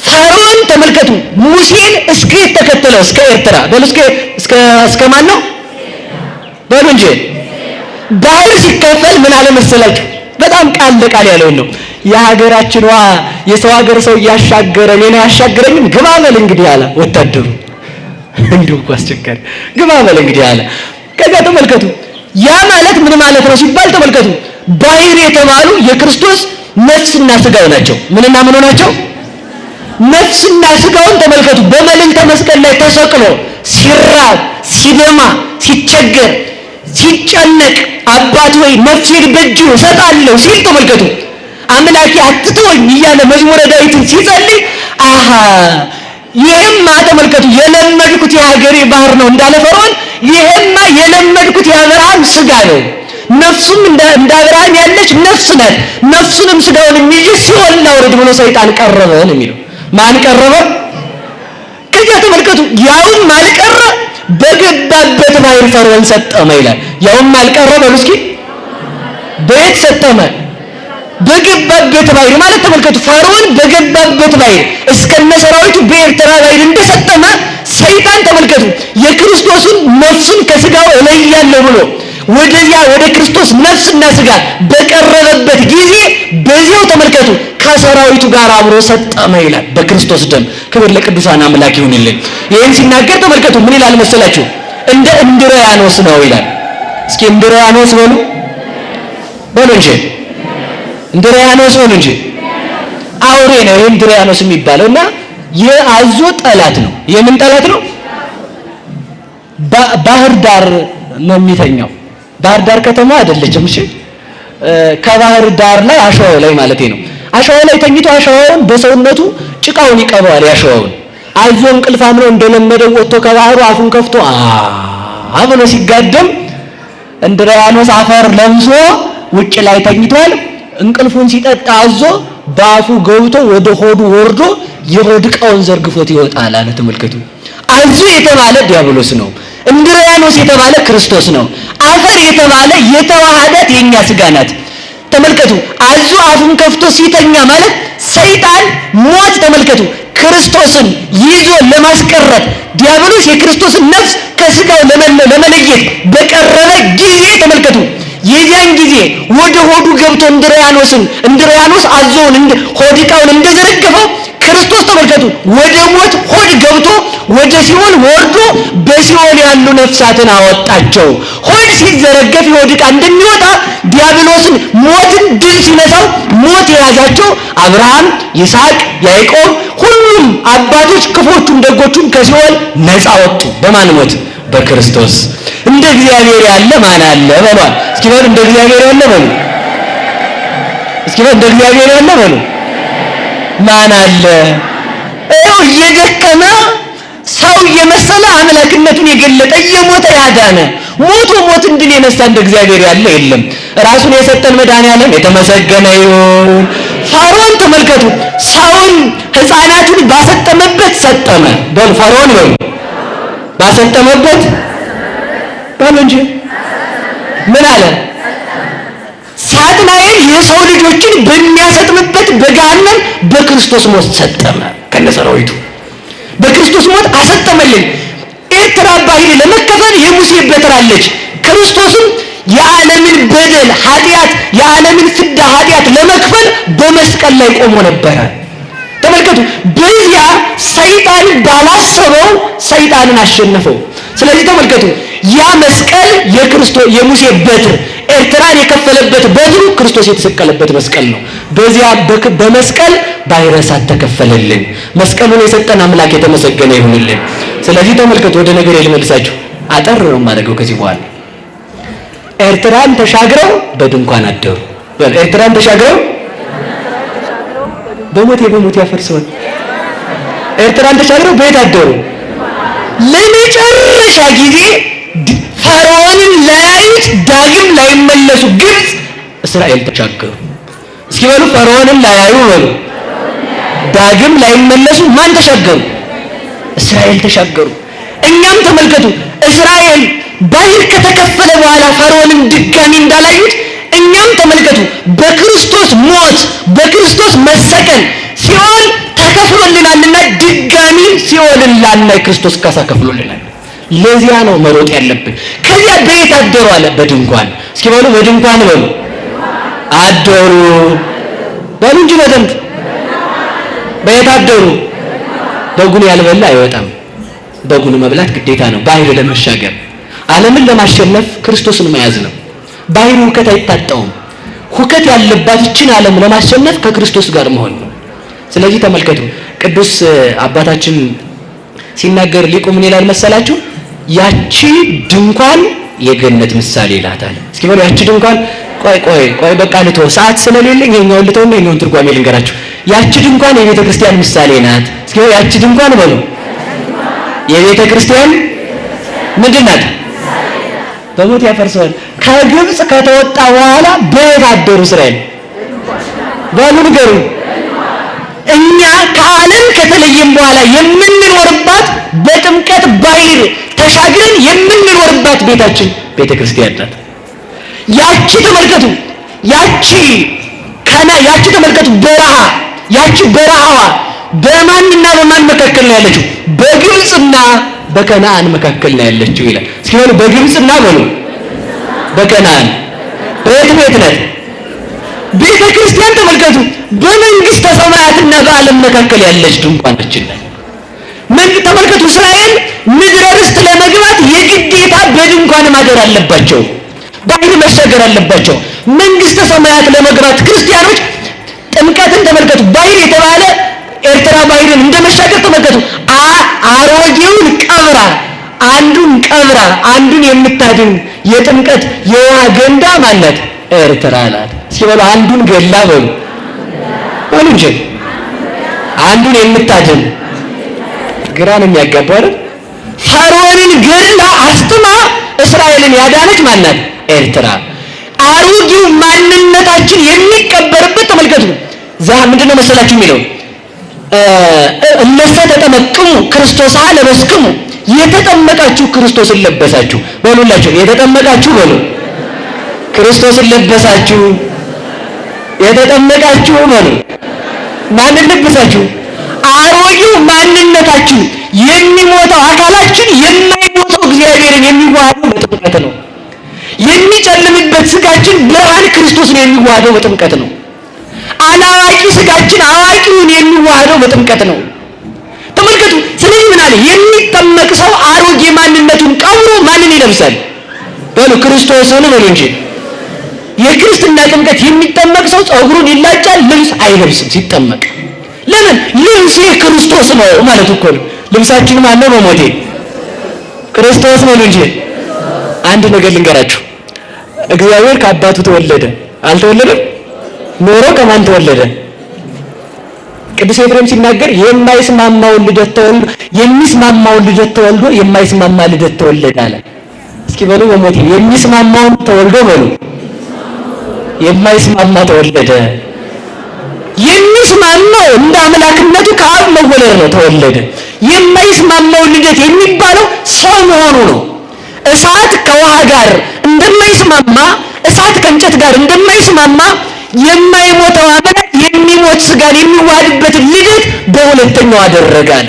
ፈርዖን ተመልከቱ፣ ሙሴን እስከ የት ተከተለው? እስከ ኤርትራ በሉ። እስከ ማን ነው በሉ እንጂ። ባህር ሲከፈል ምን አለ መሰላችሁ? በጣም ቃል ለቃል ያለውን ነው። የሀገራችን የሰው ሀገር ሰው እያሻገረ እኔን አያሻግረኝም፣ ግባ በል እንግዲህ አለ ወታደሩ። እንዲሁ እኮ አስቸጋሪ። ግባ በል እንግዲህ አለ። ከዛ ተመልከቱ፣ ያ ማለት ምን ማለት ነው ሲባል ተመልከቱ፣ ባህር የተባሉ የክርስቶስ ነፍስና ስጋው ናቸው። ምንና ምን ናቸው? ነፍስና ስጋውን ተመልከቱ። በመልዕልተ መስቀል ላይ ተሰቅሎ ሲራብ፣ ሲደማ፣ ሲቸገር፣ ሲጨነቅ አባት ሆይ ነፍሴን በእጅህ እሰጣለሁ ሲል ተመልከቱ፣ አምላኬ አትተወኝ እያለ መዝሙረ ዳዊትን ሲጸልይ ይሄማ ተመልከቱ የለመድኩት የሀገሬ ባህር ነው እንዳለ ፈርዖን፣ ይሄማ የለመድኩት የአብርሃም ስጋ ነው፣ ነፍሱም እንደ አብርሃም ያለች ነፍስ ናት፣ ነፍሱንም ስጋውንም ይዤ ሲኦል ላውርድ ብሎ ሰይጣን ቀረበ ነው የሚለው። ማን ቀረበ? ከዚያ ተመልከቱ፣ ያውም አልቀረ በገባበት ባህር ፈርዖን ሰጠመ ይላል። ያውም አልቀረ በሉ እስኪ፣ በየት ሰጠመ? በገባበት ባህር ማለት ተመልከቱ፣ ፈርዖን በገባበት ባህር እስከነ ሰራዊቱ በኤርትራ ባህር እንደሰጠመ ሰይጣን ተመልከቱ የክርስቶስን ነፍስን ከስጋው እለያለሁ ብሎ ወደዚያ ወደ ክርስቶስ ነፍስና ስጋ በቀረበበት ጊዜ በዚያው ተመልከቱ ከሰራዊቱ ጋር አብሮ ሰጠመ ይላል። በክርስቶስ ደም ክብር ለቅዱሳን አምላክ ይሁንልን። ይህን ሲናገር ተመልከቱ ምን ይላል መሰላችሁ? እንደ እንድርያኖስ ነው ይላል። እስኪ እንድርያኖስ በሉ እንጂ እንድርያኖስ በሉ እንጂ። አውሬ ነው ይሄ እንድርያኖስ የሚባለው እና የአዞ ጠላት ነው። የምን ጠላት ነው? ባህር ዳር ነው የሚተኛው። ባህር ዳር ከተማ አይደለችም። እሺ ከባህር ዳር ላይ አሸዋው ላይ ማለት ነው። አሸዋው ላይ ተኝቶ አሸዋውን በሰውነቱ ጭቃውን ይቀበዋል። ያሸዋውን አዞ እንቅልፋም ነው እንደለመደው ወጥቶ ከባህሩ አፉን ከፍቶ ብሎ ሲጋደም እንድርያኖስ አፈር ለብሶ ውጭ ላይ ተኝቷል። እንቅልፉን ሲጠጣ አዞ በአፉ ገብቶ ወደ ሆዱ ወርዶ የሆድ ዕቃውን ዘርግፎት ይወጣል አለ። ተመልከቱ አዞ የተባለ ዲያብሎስ ነው። እንድርያኖስ የተባለ ክርስቶስ ነው። አፈር የተባለ የተዋሃዳት የኛ ስጋ ናት። ተመልከቱ አዞ አፉን ከፍቶ ሲተኛ ማለት ሰይጣን ሞት ተመልከቱ ክርስቶስን ይዞ ለማስቀረት ዲያብሎስ የክርስቶስን ነፍስ ከስጋው ለመለየት በቀረበ ጊዜ ተመልከቱ የዚያን ጊዜ ወደ ሆዱ ገብቶ እንድርያኖስ አዞውን ሆድ ዕቃውን እንደዘረገፈው ክርስቶስ ተመልከቱ ወደ ሞት ሆድ ገብቶ ወደ ሲኦል ወርዶ በሲኦል ያሉ ነፍሳትን አወጣቸው። ሆድ ሲዘረገፍ የሆድ ዕቃ እንደሚወጣ ዲያብሎስን ሞትን ድል ሲነሳው ሞት የያዛቸው አብርሃም፣ ይስሐቅ፣ ያዕቆብ ሁሉም አባቶች ክፎቹም ደጎቹም ከሲኦል ነፃ ወጡ። በማን ሞት? በክርስቶስ። እንደ እግዚአብሔር ያለ ማን አለ በሏል። እስኪ በሉ እንደ እግዚአብሔር ያለ በሉ። እስኪ በሉ እንደ እግዚአብሔር ያለ በሉ። ማን አለ? እየደከመ ሰው እየመሰለ አምላክነቱን የገለጠ እየሞተ ያዳነ ሞትን ድል የነሳ እንደ እግዚአብሔር ያለ የለም። ራሱን የሰጠን መድኃኒዓለም የተመሰገነ ይሁን። ፈርዖን ተመልከቱ ሰውን ሕፃናቱን ባሰጠመበት ሰጠመ። በል ፈርዖን በሉ ባሰጠመበት በሉ እንጂ ምን አለ? ሳጥናኤል የሰው ልጆችን በሚያሰጥምበት በገሃነም በክርስቶስ ሞት ሰጠመ ከነሰራዊቱ። በክርስቶስ ሞት አሰጠመልን። ኤርትራ ባህር ለመከፈል የሙሴ በትር አለች። ክርስቶስም የዓለምን በደል ኃጢአት፣ የዓለምን ፍዳ ኃጢአት ለመክፈል በመስቀል ላይ ቆሞ ነበረ። ተመልከቱ። በዚያ ሰይጣን ባላሰበው ሰይጣንን አሸነፈው። ስለዚህ ተመልከቱ፣ ያ መስቀል የሙሴ በትር ኤርትራን የከፈለበት በትሩ ክርስቶስ የተሰቀለበት መስቀል ነው። በዚያ በመስቀል ባሕረ እሳት ተከፈለልን። መስቀሉን የሰጠን አምላክ የተመሰገነ ይሁንልን። ስለዚህ ተመልከቱ፣ ወደ ነገር ልመልሳችሁ። አጠር ነው የማደርገው ከዚህ በኋላ። ኤርትራን ተሻግረው በድንኳን አደሩ። ኤርትራን ተሻግረው በሞት ያፈርሰዋል። ኤርትራን ተሻግረው በየት አደሩ? ለመጨረሻ ጊዜ ፈርዖንን ላያዩት ዳግም ላይመለሱ ግብፅ እስራኤል ተሻገሩ። እስኪ በሉ ፈርዖንን ላያዩ በሉ ዳግም ላይመለሱ ማን ተሻገሩ? እስራኤል ተሻገሩ። እኛም ተመልከቱ፣ እስራኤል ባሕር ከተከፈለ በኋላ ፈርዖንን ድጋሚ እንዳላዩት እኛም ተመልከቱ፣ በክርስቶስ ሞት በክርስቶስ መሰቀል ሲኦል ተከፍሎልናልና ድጋሚ ሲኦልን ላናይ ክርስቶስ ካሳ ከፍሎልናል። ለዚያ ነው መሮጥ ያለብን። ከዚያ በየት አደሩ አለ? በድንኳን። እስኪ በሉ በድንኳን በሉ አደሩ በሉ እንጂ በደንብ በየት አደሩ? በጉን ያልበላ አይወጣም። በጉን መብላት ግዴታ ነው ባሕር ለመሻገር። ዓለምን ለማሸነፍ ክርስቶስን መያዝ ነው። ባሕሩ ሁከት አይታጣውም። ሁከት ያለባት ይችን ዓለም ለማሸነፍ ከክርስቶስ ጋር መሆን ነው። ስለዚህ ተመልከቱ፣ ቅዱስ አባታችን ሲናገር ሊቁ ምን ይላል መሰላችሁ? ያቺ ድንኳን የገነት ምሳሌ ይላታል። እስኪ በሉ ያቺ ድንኳን ቆይ በቃ ልተው፣ ሰዓት ስለሌለኝ ይሄኛውን ልተውና ይሄኛውን ትርጓሜ ልንገራችሁ። ያቺ ድንኳን የቤተ ክርስቲያን ምሳሌ ናት። እስኪ በሉ ያቺ ድንኳን በሉ የቤተ ክርስቲያን ምንድን ናት? በሞት ያፈርሰዋል። ከግብፅ ከተወጣ በኋላ በየት አደሩ እስራኤል? በሉ ንገሩ። እኛ ከዓለም ከተለየም በኋላ የምንኖርባት በጥምቀት ባሕር ተሻግረን የምንኖርባት ቤታችን ቤተ ክርስቲያን ናት። ያቺ ተመልከቱ፣ ያቺ ተመልከቱ በረሃ፣ ያቺ በረሃዋ በማንና በማን መካከል ነው ያለችው? በግብፅና በከነዓን መካከል ነው ያለችው ይላል። እስኪ በሉ በግብፅና በሉ በከነዓን በየት ቤት ናት? ቤተ ክርስቲያን ተመልከቱ፣ በመንግስተ ሰማያትና በዓለም መካከል ያለች ድንኳናችን ናት። ተመልከቱ፣ እስራኤል ምድረ ርስት ለመግባት የግዴታ በድንኳን ማደር አለባቸው፣ ባሕር መሻገር አለባቸው። መንግስተ ሰማያት ለመግባት ክርስቲያኖች ጥምቀትን ተመልከቱ፣ ባሕር የተባለ ኤርትራ ባሕርን እንደመሻገር ተመልከቱ። አሮጌውን ቀብራ አንዱን የምታድን የጥምቀት የውሃ ገንዳ ማለት ኤርትራ ናት። እስኪ በሉ አንዱን ገላ በሉ እንጂ አንዱን የምታድን ግራ ነው የሚያጋባው አይደል? ፈርዖንን ገላ አስጥማ እስራኤልን ያዳነች ማናት? ኤርትራ። አሮጌው ማንነታችን የሚቀበርበት ተመልከቱ። ምንድነው መሰላችሁ የሚለው እነሰ ተጠመቅሙ ክርስቶስ ለበስክሙ፣ የተጠመቃችሁ ክርስቶስን ለበሳችሁ በሉላችሁ። የተጠመቃችሁ በሉ ክርስቶስን ለበሳችሁ። የተጠመቃችሁ በሉ ማንን ለበሳችሁ? አሮጌው ማንነታችን የሚሞተው አካላችን የማይሞተው እግዚአብሔርን የሚዋሃደው በጥምቀት ነው። የሚጨልምበት ስጋችን ብርሃን ክርስቶስን የሚዋሃደው በጥምቀት ነው። አላዋቂ ስጋችን አዋቂውን የሚዋሃደው በጥምቀት ነው። ተመልከቱ። ስለዚህ ምን አለ? የሚጠመቅ ሰው አሮጌ ማንነቱን ቀብሮ ማንን ይለብሳል? በሉ ክርስቶስን በሉ እንጂ። የክርስትና ጥምቀት የሚጠመቅ ሰው ፀጉሩን ይላጫል፣ ልብስ አይለብስም ሲጠመቅ። ለምን? ልብስ ክርስቶስ ነው ማለት እኮ ነው። ልብሳችን ማን ነው? በሞቴ ክርስቶስ ነው እንጂ። አንድ ነገር ልንገራችሁ። እግዚአብሔር ከአባቱ ተወለደ አልተወለደም? ኖሮ ከማን ተወለደ? ቅዱስ ኤፍሬም ሲናገር የማይስማማውን ልደት ተወልዶ የሚስማማውን ልደት ተወልዶ የማይስማማ ልደት ተወለደ አለ። እስኪ በሉ በሞቴ የሚስማማውን ተወልዶ በሉ የማይስማማ ተወለደ። የሚስማማው እንደ አምላክነቱ ከአብ መወለድ ነው፣ ተወለደ። የማይስማማው ልደት የሚባለው ሰው መሆኑ ነው። እሳት ከውሃ ጋር እንደማይስማማ፣ እሳት ከእንጨት ጋር እንደማይስማማ የማይሞተው አምላክ የሚሞት ስጋን የሚዋሃድበትን ልደት በሁለተኛው አደረገ አለ።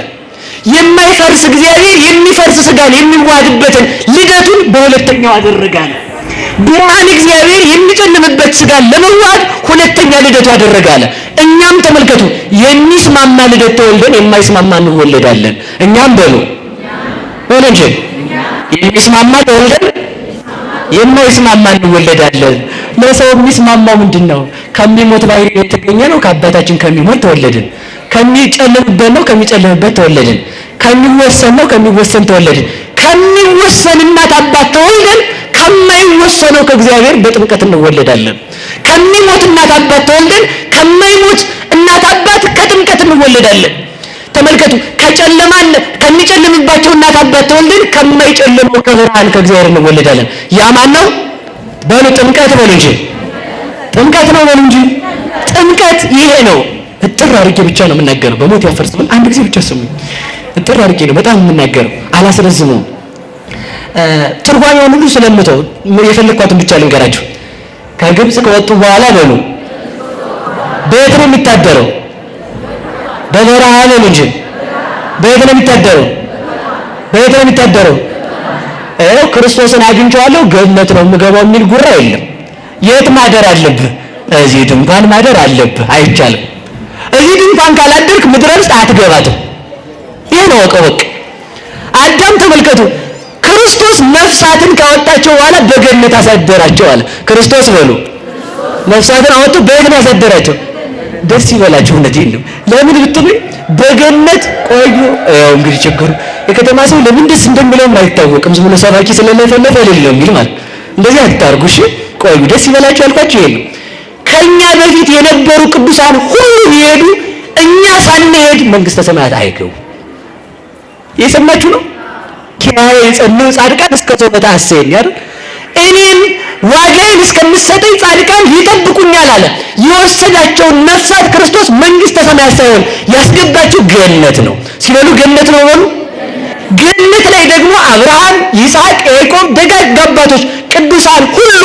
የማይፈርስ እግዚአብሔር የሚፈርስ ስጋን የሚዋሃድበትን ልደቱን በሁለተኛው አደረገ አለ። ብርሃን እግዚአብሔር የሚጨልምበት ሥጋ ለመዋሃድ ሁለተኛ ልደቱ አደረገ አለ። እኛም ተመልከቱ የሚስማማ ልደት ተወልደን የማይስማማ እንወለዳለን። እኛም በሉ እንጂ የሚስማማ ተወልደን የማይስማማ እንወለዳለን። ለሰው የሚስማማው ምንድነው? ከሚሞት ባህሪ የተገኘ ነው። ከአባታችን ከሚሞት ተወለድን። ከሚጨልምበት ነው። ከሚጨልምበት ተወለድን። ከሚወሰን ነው። ከሚወሰን ተወለድን። ከሚወሰን እናት አባት ተወልደን ከማይወሰነው ከእግዚአብሔር በጥምቀት እንወለዳለን። ከሚሞት እናት አባት ተወልደን ከማይሞት እናት አባት ከጥምቀት እንወለዳለን። ተመልከቱ ከሚጨልምባቸው እናት አባት ተወልደን ከማይጨልመው ከብርሃን ከእግዚአብሔር እንወለዳለን። ያ ማን ነው? በሉ ጥምቀት በሉ እንጂ ጥምቀት ነው በሉ እንጂ ጥምቀት ይሄ ነው። እጥር አድርጌ ብቻ ነው የምናገረው። በሞት ያፈርስብን አንድ ጊዜ ብቻ ስሙ። እጥር አድርጌ ነው በጣም የምናገረው፣ አላስረዝመውም። ትርጓሜውን ሁሉ ስለምተው የፈለኳትን ብቻ ልንገራችሁ። ከግብፅ ከወጡ በኋላ በሉ በየት ነው የሚታደረው? በበረሃ ነው እንጂ በየት ነው የሚታደረው? በየት ነው የሚታደረው? ክርስቶስን አግኝቼዋለሁ ገነት ነው የምገባው የሚል ጉራ የለም። የት ማደር አለብህ? እዚህ ድንኳን ማደር አለብህ። አይቻልም። እዚህ ድንኳን ካላደርክ ምድረ ርስት አትገባትም። ይሄ ነው ወቀወቅ። አዳም ተመልከቱ ክርስቶስ ነፍሳትን ካወጣቸው በኋላ በገነት አሳደራቸው አለ። ክርስቶስ በሉ ነፍሳትን አወጡ። በየት ነው ያሳደራቸው? ደስ ይበላችሁ። እውነቴን ነው። ለምን ብትሉኝ በገነት ቆዩ። እንግዲህ ችግሩ የከተማ ሰው ለምን ደስ እንደሚለው አይታወቅም። ዝም ብሎ ሰባኪ ስለለፈለፈ አይደለም የሚል ማለት እንደዚህ አታርጉ። እሺ ቆዩ፣ ደስ ይበላችሁ ያልኳችሁ ይሄ ነው። ከኛ በፊት የነበሩ ቅዱሳን ሁሉ ይሄዱ፣ እኛ ሳንሄድ መንግስተ ሰማያት አይገቡ። የሰማችሁ ነው። ኪያዬ የጸለዩ ጻድቃን እስከ ጾመታ አሰየኝ አይደል? እኔም ዋጋዬን እስከምሰጠኝ ጻድቃን ይጠብቁኛል አለ። የወሰዳቸውን ነፍሳት ክርስቶስ መንግስተ ሰማያት ሳይሆን ያስገባቸው ገነት ነው። ሲበሉ ገነት ነው በሉ። ገነት ላይ ደግሞ አብርሃም፣ ይስሐቅ፣ ያዕቆብ ደጋግ አባቶች ቅዱሳን ሁሉ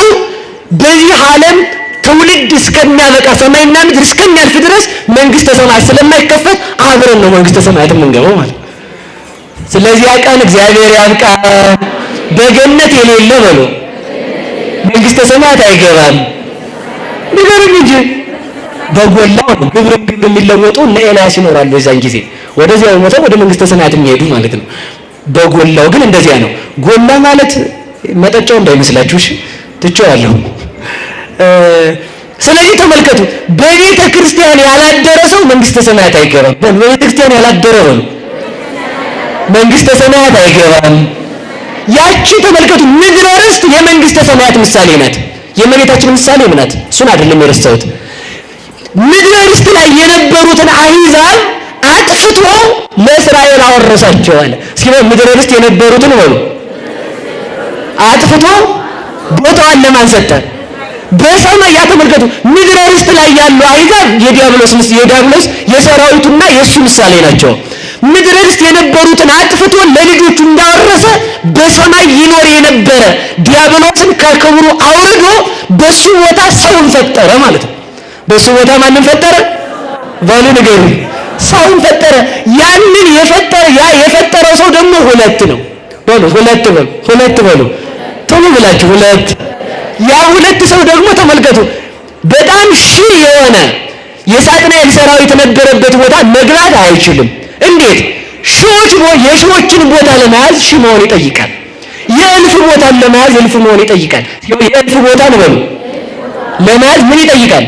በዚህ ዓለም ትውልድ እስከሚያበቃ ሰማይና ምድር እስከሚያልፍ ድረስ መንግስተ ሰማያት ስለማይከፈት አብረን ነው መንግስተ ሰማያት የምንገባው ማለት። ስለዚህ ቀን እግዚአብሔር ያብቃ። በገነት የሌለ በሉ መንግስተ ሰማያት አይገባም። ንገሩኝ እንጂ በጎላው ነው ግብር የሚለወጡ እነ ኤልያስ ይኖራሉ። የዛን ጊዜ ወደዚያው ሞተው ወደ መንግስተ ሰማያት የሚሄዱ ማለት ነው። በጎላው ግን እንደዚያ ነው። ጎላ ማለት መጠጫው እንዳይመስላችሁ እሺ፣ ትቼዋለሁ። ስለዚህ ተመልከቱ፣ በቤተ ክርስቲያን ያላደረ ሰው መንግስተ ሰማያት አይገባም። በቤተ ክርስቲያን ያላደረ በሉ መንግስተ ሰማያት አይገባም። ያቺ ተመልከቱ ምድረ ርስት የመንግስተ ሰማያት ምሳሌ ናት። የእመቤታችን ምሳሌ ናት። እሱን አይደለም የረሳሁት። ምድረ ርስት ላይ የነበሩትን አሕዛብ አጥፍቶ ለእስራኤል አወረሳቸው አለ። እስኪ ምድረ ርስት የነበሩትን በሉ አጥፍቶ ቦታዋን ለማን ሰጠ? በሰማይ። ያ ተመልከቱ ምድረ ርስት ላይ ያሉ አሕዛብ የዲያብሎስ የሰራዊቱና የእሱ ምሳሌ ናቸው። ምድረ ርስት የነበሩትን አጥፍቶ ለልጆቹ እንዳወረሰ በሰማይ ይኖር የነበረ ዲያብሎስን ከክብሩ አውርዶ በሱ ቦታ ሰውን ፈጠረ ማለት ነው። በሱ ቦታ ማንን ፈጠረ? ባሉ ንገሩ። ሰውን ፈጠረ። ያንን የፈጠረው ሰው ደግሞ ሁለት ነው። በሉ ሁለት በሉ ቶሎ ብላችሁ ሁለት። ያ ሁለት ሰው ደግሞ ተመልከቱ በጣም ሺህ የሆነ የሳጥናኤል ሰራዊት የነበረበት ቦታ መግባት አይችልም። እንዴት? የሺዎችን ቦታ ለመያዝ ሺህ መሆን ይጠይቃል። የእልፍ ቦታን ለመያዝ እልፍ መሆን ይጠይቃል። የእልፍ ቦታ ነው በሉ ለመያዝ ምን ይጠይቃል?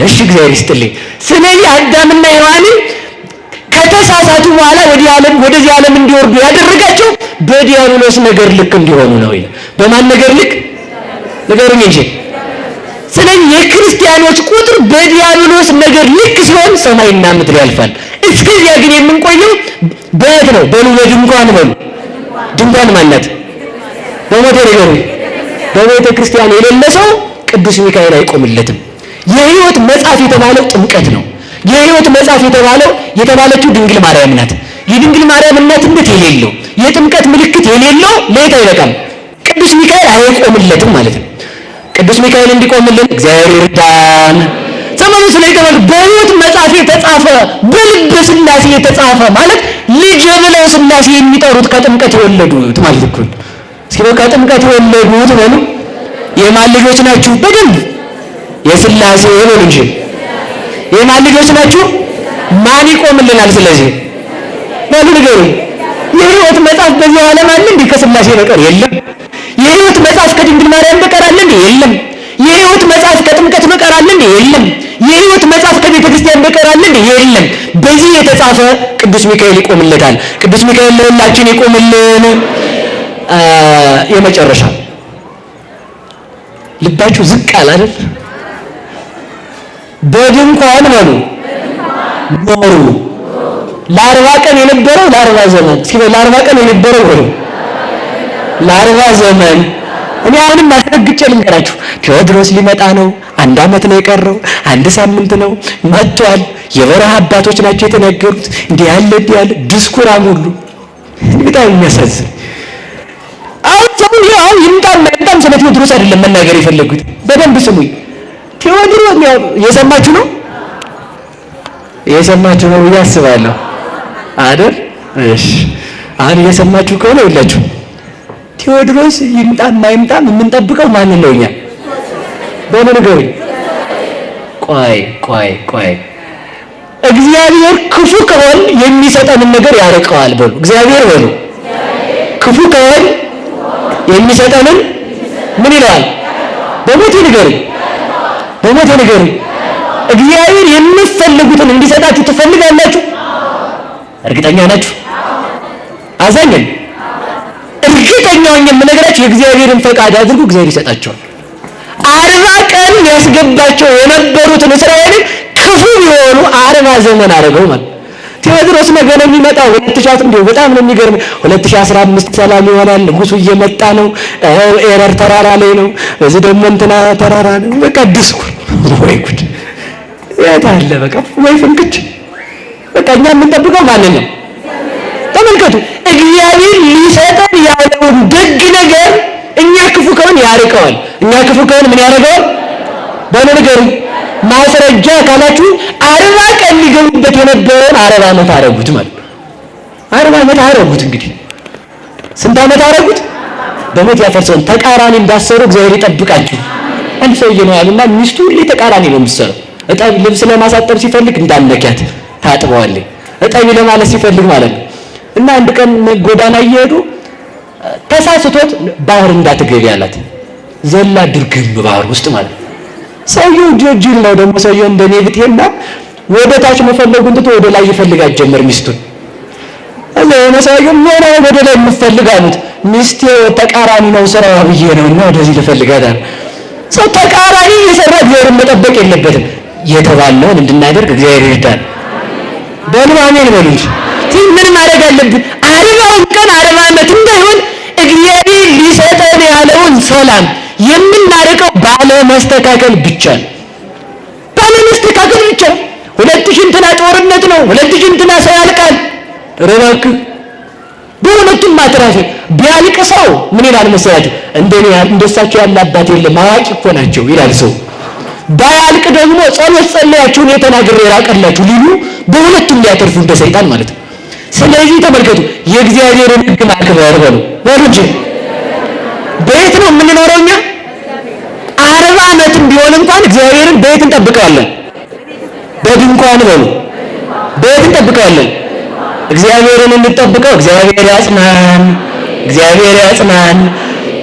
እሺ እግዚአብሔር ይስጥልኝ። ስለዚህ አዳምና ሔዋንን ከተሳሳቱ በኋላ ወደዚህ ዓለም እንዲወርዱ ያደረጋቸው በዲያብሎስ ነገር ልክ እንዲሆኑ ነው ይላል። በማን ነገር ልክ ንገሩኝ እንጂ። ስለዚህ የክርስቲያኖች ቁጥር በዲያብሎስ ነገር ልክ ሲሆን ሰማይና ምድር ያልፋል። እስከዚያ ግን የምንቆየው በየት ነው? በሉ በድንኳን በሉ። ድንኳን ማለት በሞቴ ንገሩኝ። በቤተ ክርስቲያን የሌለ ሰው ቅዱስ ሚካኤል አይቆምለትም። የሕይወት መጽሐፍ የተባለው ጥምቀት ነው። የሕይወት መጽሐፍ የተባለችው ድንግል ማርያም ናት። የድንግል ማርያም እናትነት የሌለው የጥምቀት ምልክት የሌለው ለየት አይበቃም። ቅዱስ ሚካኤል አይቆምለትም ማለት ነው። ቅዱስ ሚካኤል እንዲቆምልን እግዚአብሔር ይርዳን። ዘመኑ ስለይተባል በሕይወት መጽሐፍ የተጻፈ በልበ ሥላሴ የተጻፈ ማለት ልጅ ብለው ሥላሴ የሚጠሩት ከጥምቀት የወለዱት ማለት እኮ። እስኪ በቃ ጥምቀት የወለዱት በሉ የማን ልጆች ናችሁ? በደንብ የሥላሴ በሉ እንጂ የማን ልጆች ናችሁ? ማን ይቆምልናል? ስለዚህ በሉ ንገሩኝ። የሕይወት መጽሐፍ በዚህ ዓለም አለ እንዴ? ከሥላሴ በቀር የለም። የሕይወት መጽሐፍ ከድንግል ማርያም በቀር አለ እንዴ? የለም። የሕይወት መጽሐፍ ከጥምቀት በቀር አለ እንዴ? የለም። የሕይወት መጽሐፍ ከቤተ ክርስቲያን በቀር አለ እንዴ? የለም። በዚህ የተጻፈ ቅዱስ ሚካኤል ይቆምለታል። ቅዱስ ሚካኤል ለሁላችን ይቆምልን። የመጨረሻ ልባችሁ ዝቅ አለ አይደል? በድንኳን በሉ ኖሩ። ለ40 ቀን የነበረው ለ40 ዘመን እስኪ ለ40 ቀን የነበረው በሉ ለ40 ዘመን። እኔ አሁንም ማስረግጬ ልንገራችሁ፣ ቴዎድሮስ ሊመጣ ነው። 1 ዓመት ነው የቀረው። 1 ሳምንት ነው መጥቷል። የበረሃ አባቶች ናቸው የተናገሩት። እንዲህ ያለ ድስኩራም ሁሉ በጣም የሚያሳዝን። አሁን ሰው ያው ይምጣም ስለ ቴዎድሮስ አይደለም መናገር የፈለጉት። በደንብ ስሙኝ። ቴዎድሮስ የሰማችሁ ነው ብዬ አስባለሁ አይደል? እሺ አሁን እየሰማችሁ ከሆነ ይላችሁ ቴዎድሮስ ይምጣም አይምጣም የምንጠብቀው ማንን ነው? እኛ በምን ንገሩኝ። ቆይ እግዚአብሔር ክፉ ከሆነ የሚሰጠንን ነገር ያርቀዋል በሉ። እግዚአብሔር በሉ ክፉ ከሆነ የሚሰጠንን ምን ይለዋል? በሞቴ ንገሩኝ። እግዚአብሔር የምትፈልጉትን እንዲሰጣችሁ ትፈልጋላችሁ? እርግጠኛ ናችሁ? አዛኝን እርግጠኛው የምነግራችሁ የእግዚአብሔርን ፈቃድ አድርጉ፣ እግዚአብሔር ይሰጣቸዋል። 40 ቀን ሊያስገባቸው የነበሩትን እስራኤልን ክፉ ቢሆኑ 40 ዘመን አደረገው ማለት። ቴዎድሮስ ነገ ነው የሚመጣው። 2000 እንዲሁ በጣም ነው የሚገርም። 2015 ሰላም ይሆናል። ንጉሱ እየመጣ ነው። ኤረር ተራራ ላይ ነው። እዚህ ደግሞ እንትና ተራራ ነው። በቃ ዲስኩር ወይ ጉድ ያታለ በቃ ወይ ፍንክች። በቃ እኛ የምንጠብቀው ማንን ነው? ተመልከቱ። እግዚአብሔር ሊሰጠን ያለውን ደግ ነገር እኛ ክፉ ከሆነ ያርቀዋል። እኛ ክፉ ከሆነ ምን ያደርገዋል? በነገሩ ማስረጃ ካላችሁ 40 ቀን ሊገቡበት የነበረውን 40 ዓመት አረጉት ማለት 40 ዓመት አረጉት። እንግዲህ ስንት ዓመት አረጉት? በሞት ያፈርሰውን ተቃራኒ እንዳሰሩ እግዚአብሔር ይጠብቃችሁ። አንድ ሰውዬ ነው ያሉና ሚስቱ ሁሌ ተቃራኒ ነው የምትሰራው። እጣቢ ልብስ ለማሳጠብ ሲፈልግ እንዳልነካት ታጥበዋለች። እጣቢ ለማለት ሲፈልግ ማለት ነው። እና አንድ ቀን ጎዳና እየሄዱ ተሳስቶት ባህር እንዳትገቢ አላት። ዘላ ድርግም ባህር ውስጥ ማለት ነው። ሰውየው ጅል ነው ደግሞ ሰውየው እንደኔ ብጤና ወደ ታች መፈለጉን ትቶ ወደ ላይ ይፈልጋት ጀመር ሚስቱን። ሰውየው ምን ወደ ላይ የምትፈልግ አሉት። ሚስቴ ተቃራኒ ነው ስራዋ ብዬ ነው እና ወደዚህ ልፈልጋት አለ። ሰው ተቃራኒ የሰራ እግዚአብሔርን መጠበቅ የለበትም። የተባለውን እንድናደርግ እግዚአብሔር ይርዳል። በሉ አሜን በሉ እንጂ ምን ማድረግ አለብን? 40 ቀን 40 ዓመት እንዳይሆን እግዚአብሔር ሊሰጠን ያለውን ሰላም የምናርቀው ባለመስተካከል ብቻ ነው። ባለመስተካከል ብቻ 2000 እንትና ጦርነት ነው፣ 2000 እንትና ሰው ያልቃል። ረባክ በእውነቱም ማትራፊ ቢያልቅ ሰው ምን ይላል መሰላችሁ? እንደኔ እንደሳቸው ያለ አባት የለም አዋቂ እኮ ናቸው ይላል ሰው። ባያልቅ ደግሞ ጸሎት ጸለያችሁን የተናገረ ይራቀላችሁ ሊሉ በሁለቱም ሊያተርፉ እንደ ሰይጣን ማለት ነው። ስለዚህ ተመልከቱ፣ የእግዚአብሔርን ሕግ ማክበር በሉ እንጂ በየት ነው የምንኖረው እኛ? 40 ዓመትም ቢሆን እንኳን እግዚአብሔርን በየት እንጠብቀዋለን? በድንኳን በሉ። በየት እንጠብቀዋለን? እግዚአብሔርን እንጠብቀው። እግዚአብሔር ያጽናን።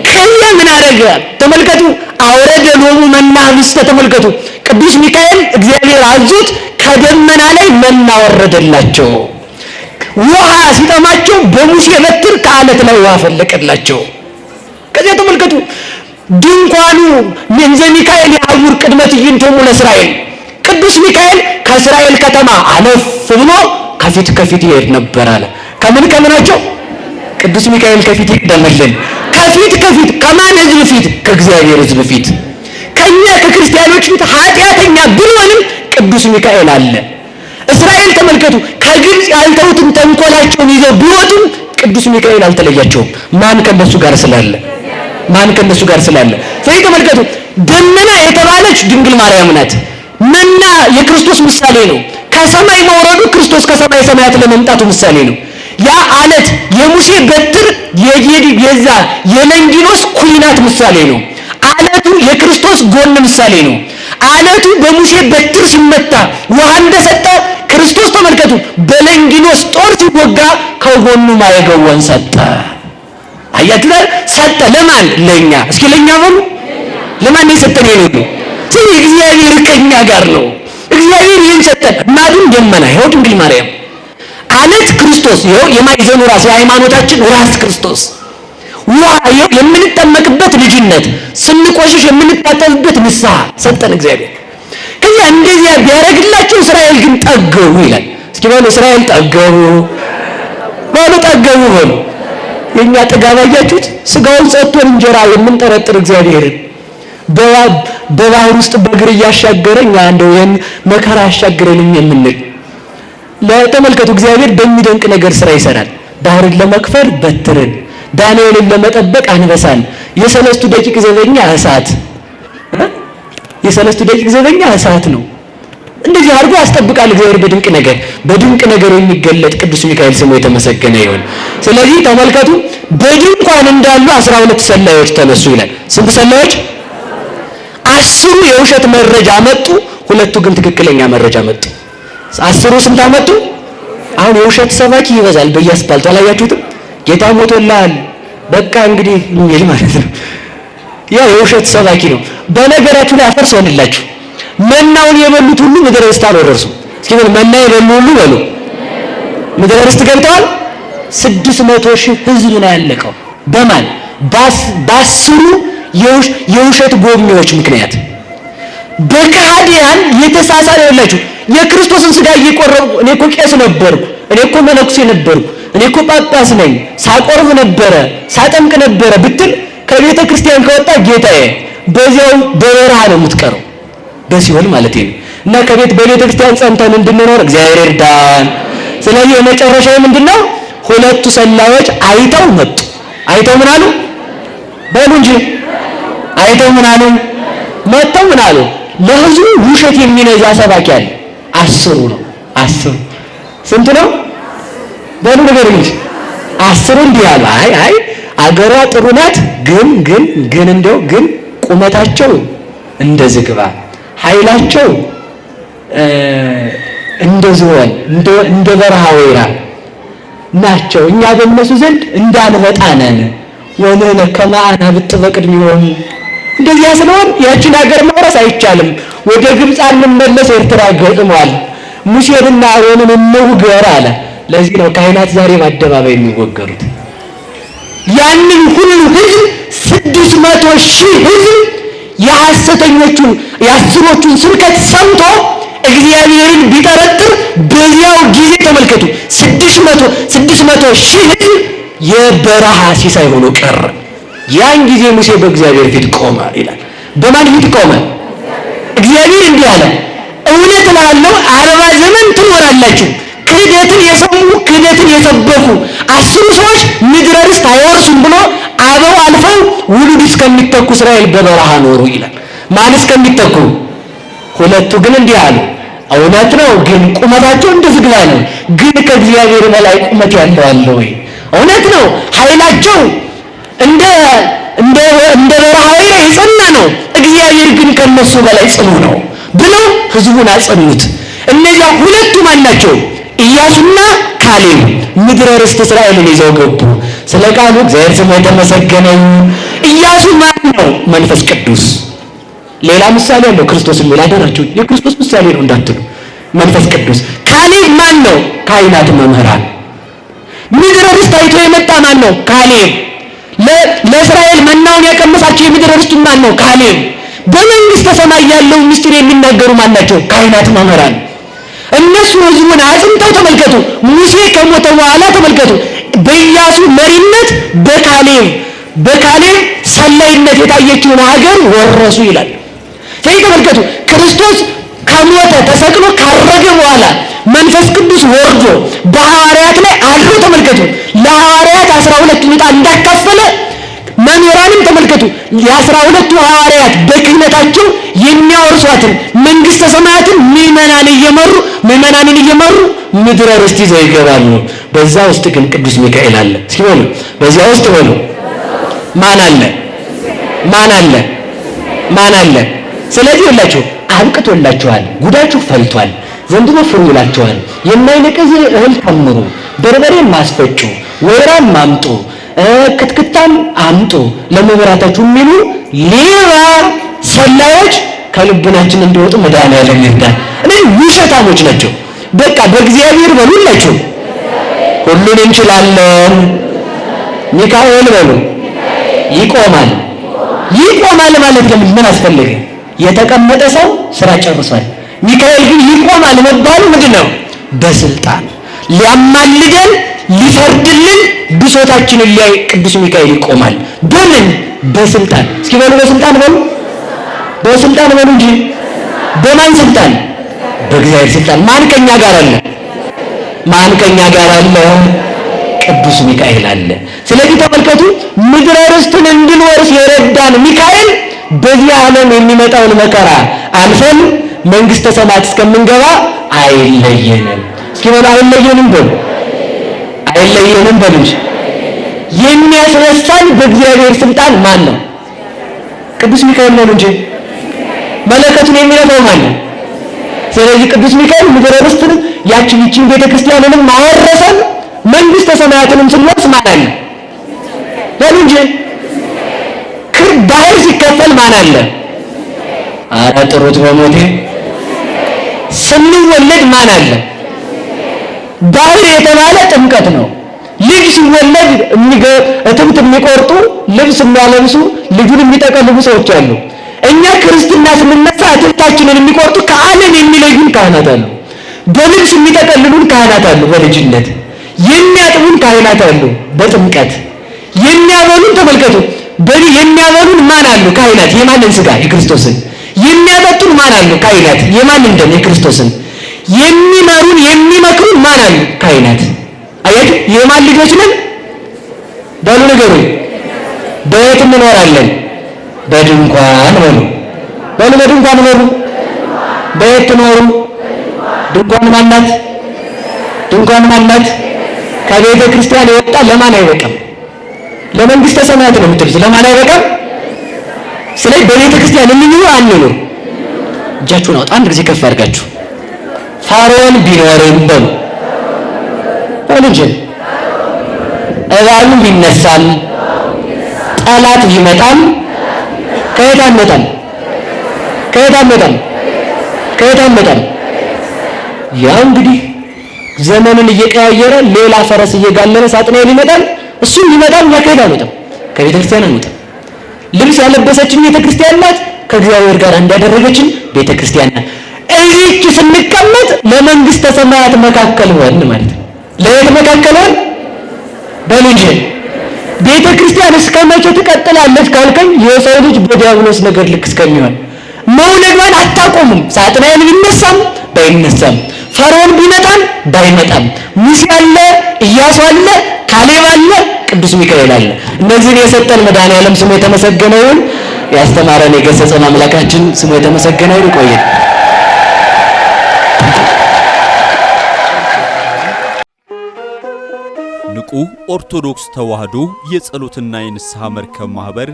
ከዚያ ምን አደረገ? ተመልከቱ፣ አውረደ ሎሙ መና ኅብስተ። ተመልከቱ፣ ቅዱስ ሚካኤል እግዚአብሔር አዞት ከደመና ላይ መና ወረደላቸው። ውሃ ሲጠማቸው በሙሴ በትር ከዓለት ላይ ውሃ ፈለቀላቸው። ከዚያ ተመልከቱ፣ ድንኳኑ እንዘ ሚካኤል ያዕውር ቅድመ ትዕይንቶሙ ለእስራኤል። ቅዱስ ሚካኤል ከእስራኤል ከተማ አለፍ ብሎ ከፊት ይሄድ ነበር አለ። ከምናቸው? ቅዱስ ሚካኤል ከፊት ይቅደምልን። ከፊት ከማን ሕዝብ ፊት? ከእግዚአብሔር ሕዝብ ፊት። ከኛ ከክርስቲያኖች ፊት ኃጢአተኛ ብንሆንም ቅዱስ ሚካኤል አለ። እስራኤል ተመልከቱ፣ ከግብፅ ያልተውትን ተንኮላቸውን ይዘው ቢወጡም ቅዱስ ሚካኤል አልተለያቸውም። ማን ከነሱ ጋር ስላለ? ስለዚህ ተመልከቱ፣ ደመና የተባለች ድንግል ማርያም ናት። መና የክርስቶስ ምሳሌ ነው። ከሰማይ መውረዱ ክርስቶስ ከሰማይ ሰማያት ለመምጣቱ ምሳሌ ነው። ያ አለት የሙሴ በትር የዛ የለንጊኖስ ኩናት ምሳሌ ነው። አለቱ የክርስቶስ ጎን ምሳሌ ነው። አለቱ በሙሴ በትር ሲመታ ውሃ እንደሰጠ ክርስቶስ ተመልከቱ በለንጊኖስ ጦር ሲወጋ ከጎኑ ማየገወን ሰጠ። አያችሁ ሰጠ። ለማን? ለኛ። እስኪ ለኛ በሉ። ለማን ነው የሰጠን? ይሄ ስለዚህ እግዚአብሔር ከኛ ጋር ነው። እግዚአብሔር ይህን ሰጠን። እናቱን ደመና ይኸው ድንግል ማርያም፣ አለት ክርስቶስ ይኸው የማዕዘኑ ራስ የሃይማኖታችን ራስ ክርስቶስ፣ ውሃ ይኸው የምንጠመቅበት ልጅነት፣ ስንቆሽሽ የምንታጠብበት ንስሐ ሰጠን እግዚአብሔር። ከዚያ እንደዚያ ቢያደርግላቸው እስራኤል ግን ጠገቡ ይላል። እስኪ በሉ እስራኤል ጠገቡ በሉ፣ ጠገቡ በሉ። የኛ ጥጋብ አያችሁት? ስጋውን ሰጥቶን እንጀራ የምንጠረጥር እግዚአብሔርን በባህር ውስጥ በእግር እያሻገረ እኛ እንደው ይሄን መከራ ያሻግረልኝ የምንል ለተመልከቱ። እግዚአብሔር በሚደንቅ ነገር ስራ ይሰራል። ባህርን ለመክፈል በትርን፣ ዳንኤልን ለመጠበቅ አንበሳን፣ የሰለስቱ ደቂቅ ዘበኛ እሳት፣ የሰለስቱ ደቂቅ ዘበኛ እሳት ነው። እንደዚህ አድርጎ ያስጠብቃል እግዚአብሔር በድንቅ ነገር። በድንቅ ነገር የሚገለጥ ቅዱስ ሚካኤል ስሙ የተመሰገነ ይሁን። ስለዚህ ተመልከቱ በድንኳን እንዳሉ 12 ሰላዮች ተነሱ ይላል። ስንት ሰላዮች? 10ሩ የውሸት መረጃ መጡ፣ 2ቱ ግን ትክክለኛ መረጃ መጡ። 10ሩ ስንት አመጡ? አሁን የውሸት ሰባኪ ይበዛል በየአስፓልቱ አላያችሁትም? ጌታ ሞቶልሃል በቃ እንግዲህ የሚል ማለት ነው። ያ የውሸት ሰባኪ ነው። በነገራችሁ ላይ አፈር ሆነላችሁ። መናውን የበሉት ሁሉ ምድረ ርስት አልወረሱም። እስኪ መና የበሉ ሁሉ በሉ ምድረ ርስት ገብተዋል። 600 ሺህ ህዝብ ነው ያለቀው። በማን? በ10ሩ የውሸት ጎብኚዎች ምክንያት በካህዲያን የተሳሳለ ያላችሁ የክርስቶስን ስጋ እየቆረቡ እኔ እኮ ቄስ ነበርኩ፣ እኔ እኮ መነኩሴ ነበርኩ፣ እኔ እኮ ጳጳስ ነኝ፣ ሳቆርብ ነበረ፣ ሳጠምቅ ነበረ ብትል ከቤተ ክርስቲያን ከወጣ ጌታዬ በዚያው በበረሃ ነው የምትቀረው፣ በሲኦል ማለት ነው። እና በቤተ ክርስቲያን ጸንተን እንድንኖር እግዚአብሔር ይርዳን። ስለዚህ የመጨረሻው ምንድነው? 2ቱ ሰላዮች አይተው መጡ። አይተው ምን አሉ? በሉ እንጂ አይተው ምን አሉ? መጥተው ምን አሉ? ለህዝቡ ውሸት የሚነዛ ሰባኪ አለ። 10ሩ ነው። 10 ስንት ነው? በሉ ነገር እንጂ 10ሩ እንዲህ አሉ። አይ አገሯ ጥሩ ናት፣ ግን እንደው ግን ቁመታቸው እንደ ዝግባ፣ ኃይላቸው እንደ ዝሆን እንደ በረሃ ወይራ ናቸው። እኛ በእነሱ ዘንድ እንዳንበጣ ነን። ወነነ ከማአና ብትበቅድሚሆን እንደዚያ ስለሆን ያችን ሀገር መውረስ አይቻልም። ወደ ግብፅ አንመለስ፣ ኤርትራ ገጥሟል። ሙሴንና አሮንን እንውገር አለ። ለዚህ ነው ካህናት ዛሬ በአደባባይ የሚወገሩት። ያንን ሁሉ ህዝብ 600 ሺህ ህዝብ የሐሰተኞቹን የ10ሮቹን ስብከት ሰምቶ እግዚአብሔርን ቢጠረጥር በዚያው ጊዜ ተመልከቱ 600 ሺህ ህዝብ የበረሃ ሲሳይ ሆኖ ቀረ። ያን ጊዜ ሙሴ በእግዚአብሔር ፊት ቆመ ይላል። በማን ፊት ቆመ? እግዚአብሔር እንዲህ አለ፣ እውነት እላለሁ 40 ዘመን ትኖራላችሁ። ክህደትን የሰሙ ክህደትን የሰበኩ 10 ሰዎች ምድረ ርስት አይወርሱም ብሎ አበው አልፈው ውሉድ እስከሚተኩ እስራኤል በበረሃ ኖሩ ይላል። ማን እስከሚተኩ? 2ቱ ግን እንዲህ አሉ፣ እውነት ነው ግን ቁመታቸው እንደ ዝግባ ነው። ግን ከእግዚአብሔር በላይ ቁመት ያለው አለ ወይ? እውነት ነው ኃይላቸው እንደ በረሃ ወይራ የጸና ነው። እግዚአብሔር ግን ከነሱ በላይ ጽኑ ነው ብለው ህዝቡን አጸኑት። እነዚያ 2ቱ ማን ናቸው? ኢያሱና ካሌብ ምድረ ርስት እስራኤልን ይዘው ገቡ። ስለ ቃሉ እግዚአብሔር ስሙ የተመሰገነ ይሁን። ኢያሱ ማን ነው? መንፈስ ቅዱስ። ሌላ ምሳሌ አለው ክርስቶስ የሚል አደራችሁ። የክርስቶስ ምሳሌ ነው እንዳትሉ። መንፈስ ቅዱስ። ካሌብ ማን ነው? ካህናት መምህራን። ምድረ ርስት አይቶ የመጣ ማን ነው? ካሌብ። ለእስራኤል መናውን ያቀመሳቸው የምድረ ርስቱ ማን ነው? ካሌብ። በመንግስተ ሰማይ ያለው ምስጢር የሚናገሩ ማን ናቸው? ካህናት መምህራን። እነሱ ህዝቡን አጽንተው ተመልከቱ። ሙሴ ከሞተ በኋላ ተመልከቱ በኢያሱ መሪነት በካሌብ ሰላይነት የታየችውን ሀገር ወረሱ ይላል። ስለዚህ ተመልከቱ ክርስቶስ ከሞተ ተሰቅሎ ካረገ በኋላ መንፈስ ቅዱስ ወርዶ በሐዋርያት ላይ አድሮ ተመልከቱ ለሐዋርያት 12 ዕጣ እንዳካፈለ መምህራንም ተመልከቱ የ12ቱ ሐዋርያት በክህነታቸው የሚያወርሷትን መንግስተ ሰማያትን ምዕመናንን እየመሩ ምድረ ርስት ይዘው ይገባሉ። በዛ ውስጥ ግን ቅዱስ ሚካኤል አለ። እስኪ በሉ በዚያ ውስጥ በሉ ማን አለ? ማን አለ? ማን አለ? ስለዚህ ሁላችሁ አብቅቶላችኋል፣ ጉዳችሁ ፈልቷል፣ ዘንድሮ ፍሩ ይላችኋል። የማይነቀዝ እህል ከምሩ፣ በርበሬም ማስፈጩ፣ ወይራም አምጡ፣ ክትክታም አምጡ ለመብራታችሁ የሚሉ ሌባ ሰላዮች ከልቡናችን እንዲወጡ መድኃኒዓለም ይርዳል። ውሸታሞች ናቸው። በቃ በእግዚአብሔር በሉላችሁ ሁሉን እንችላለን። ሚካኤል በሉ ይቆማል። ይቆማል ማለት ለምን ምን አስፈልገ? የተቀመጠ ሰው ስራ ጨርሷል። ሚካኤል ግን ይቆማል መባሉ ምንድነው? በስልጣን ሊያማልደን ሊፈርድልን ብሶታችንን ላይ ቅዱስ ሚካኤል ይቆማል። በምን? በስልጣን። እስኪ በሉ በስልጣን በሉ፣ በስልጣን በሉ እንጂ በማን ስልጣን? በእግዚአብሔር ስልጣን። ማን ከኛ ጋር አለ? ማን ከኛ ጋር አለ? ቅዱስ ሚካኤል አለ። ስለዚህ ተመልከቱ፣ ምድረ ርስትን እንድንወርስ የረዳን ሚካኤል በዚህ ዓለም የሚመጣውን መከራ አልፈን መንግስተ ሰማያት እስከምንገባ አይለየንም። እስኪ በሉ አይለየንም በሉ፣ አይለየንም በሉ እንጂ። የሚያስረሳን በእግዚአብሔር ስልጣን ማን ነው? ቅዱስ ሚካኤል ነው እንጂ። መለከቱን የሚነፋው ማን ነው? ስለዚህ ቅዱስ ሚካኤል ምድረ ርስትን ይችን ቤተክርስቲያንንም አወረሰን፣ መንግስተ ሰማያትንም ስንወርስ ማን አለ? በሉ እንጂ። ባህር ሲከፈል ማን አለ? ኧረ ጥሩት በሞቴ። ስንወለድ ማን አለ? ባህር የተባለ ጥምቀት ነው። ልጅ ሲወለድ እትብት የሚቆርጡ ልብስ የሚያለብሱ ልጁን የሚጠቀልሉ ሰዎች አሉ። እኛ ክርስትና ስንነሳ እትብታችንን የሚቆርጡ ከዓለም የሚለዩን ካህናት አሉ። በልብስ የሚጠቀልሉን ካህናት አሉ። በልጅነት የሚያጥቡን ካህናት አሉ። በጥምቀት የሚያበሉን ተመልከቱ። የሚያበሉን ማን አሉ? ካህናት። የማንን ስጋ? የክርስቶስን። የሚያጠጡን ማን አሉ? ካህናት። የማንን ደም? የክርስቶስን። የሚመሩን የሚመክሩን ማን አሉ? ካህናት። አያችሁ፣ የማን ልጆች ነን? በሉ ንገሩኝ። በየት እንኖራለን? በድንኳን በሉ። በሉ በድንኳን በሉ። በየት ትኖሩ? ድንኳን ማናት? ድንኳን ማናት? ከቤተ ክርስቲያን የወጣ ለማን አይበቃም? ለመንግስተ ሰማያት ነው የምትሉት። ለማን አይበቃም? ስለዚህ በቤተ ክርስቲያን እንኑር አንኑር? እጃችሁን አውጣ አንድ ጊዜ ከፍ አድርጋችሁ። ፈርዖን ቢኖርም በሉ እንጂ እባቡ ቢነሳም ጠላት ቢመጣም ከየት አንመጣም? ከየት አንመጣም? ከየት አንመጣም? ያው እንግዲህ ዘመንን እየቀያየረ ሌላ ፈረስ እየጋለበ ሳጥናኤል ይመጣል። እሱም ይመጣል። ከየት አንመጣም? ከቤተ ክርስቲያን አንመጣም። ልብስ ያለበሰችን ቤተ ክርስቲያን ናት። ከእግዚአብሔር ጋር እንዳደረገችን ቤተ ክርስቲያን ናት። እዚህች ስንቀመጥ ለመንግስተ ሰማያት መካከል ሆን ማለት ነው። ለየት መካከል ሆን በሉ እንጂ። ቤተ ክርስቲያን እስከ መቼ ትቀጥላለች ካልከኝ የሰው ልጅ በዲያብሎስ ነገር ልክ እስከሚሆን መውለዷን አታቆምም። ሳጥናኤል ቢነሳም ባይነሳም፣ ፈርዖን ቢመጣም ባይመጣም፣ ሙሴ አለ፣ ኢያሱ አለ፣ ካሌብ አለ፣ ቅዱስ ሚካኤል አለ። እነዚህን የሰጠን መድኃኒዓለም ስሙ የተመሰገነ ይሁን። ያስተማረን የገሰጸን አምላካችን ስሙ የተመሰገነ ይሁን። ይቆየን። ንቁ ኦርቶዶክስ ተዋሕዶ የጸሎትና የንስሐ መርከብ ማህበር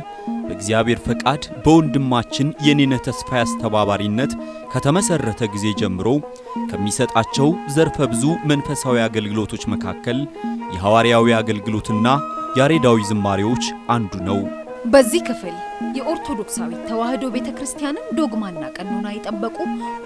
በእግዚአብሔር ፈቃድ በወንድማችን የኔነህ ተስፋዬ አስተባባሪነት ከተመሰረተ ጊዜ ጀምሮ ከሚሰጣቸው ዘርፈ ብዙ መንፈሳዊ አገልግሎቶች መካከል የሐዋርያዊ አገልግሎትና ያሬዳዊ ዝማሬዎች አንዱ ነው። በዚህ ክፍል የኦርቶዶክሳዊ ተዋሕዶ ቤተክርስቲያንን ዶግማና ቀኖና የጠበቁ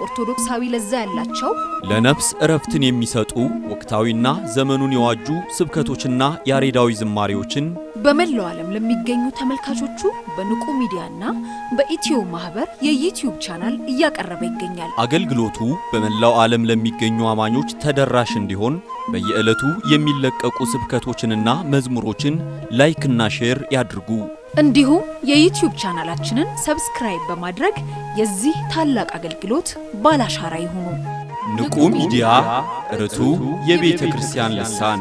ኦርቶዶክሳዊ ለዛ ያላቸው ለነፍስ እረፍትን የሚሰጡ ወቅታዊና ዘመኑን የዋጁ ስብከቶችና ያሬዳዊ ዝማሬዎችን በመላው ዓለም ለሚገኙ ተመልካቾቹ በንቁ ሚዲያና በኢትዮ ማህበር የዩቲዩብ ቻናል እያቀረበ ይገኛል። አገልግሎቱ በመላው ዓለም ለሚገኙ አማኞች ተደራሽ እንዲሆን በየዕለቱ የሚለቀቁ ስብከቶችንና መዝሙሮችን ላይክና ሼር ያድርጉ። እንዲሁም የዩቲዩብ ቻናላችንን ሰብስክራይብ በማድረግ የዚህ ታላቅ አገልግሎት ባላሻራ ይሁኑ። ንቁ ሚዲያ ርቱ የቤተ ክርስቲያን ልሳን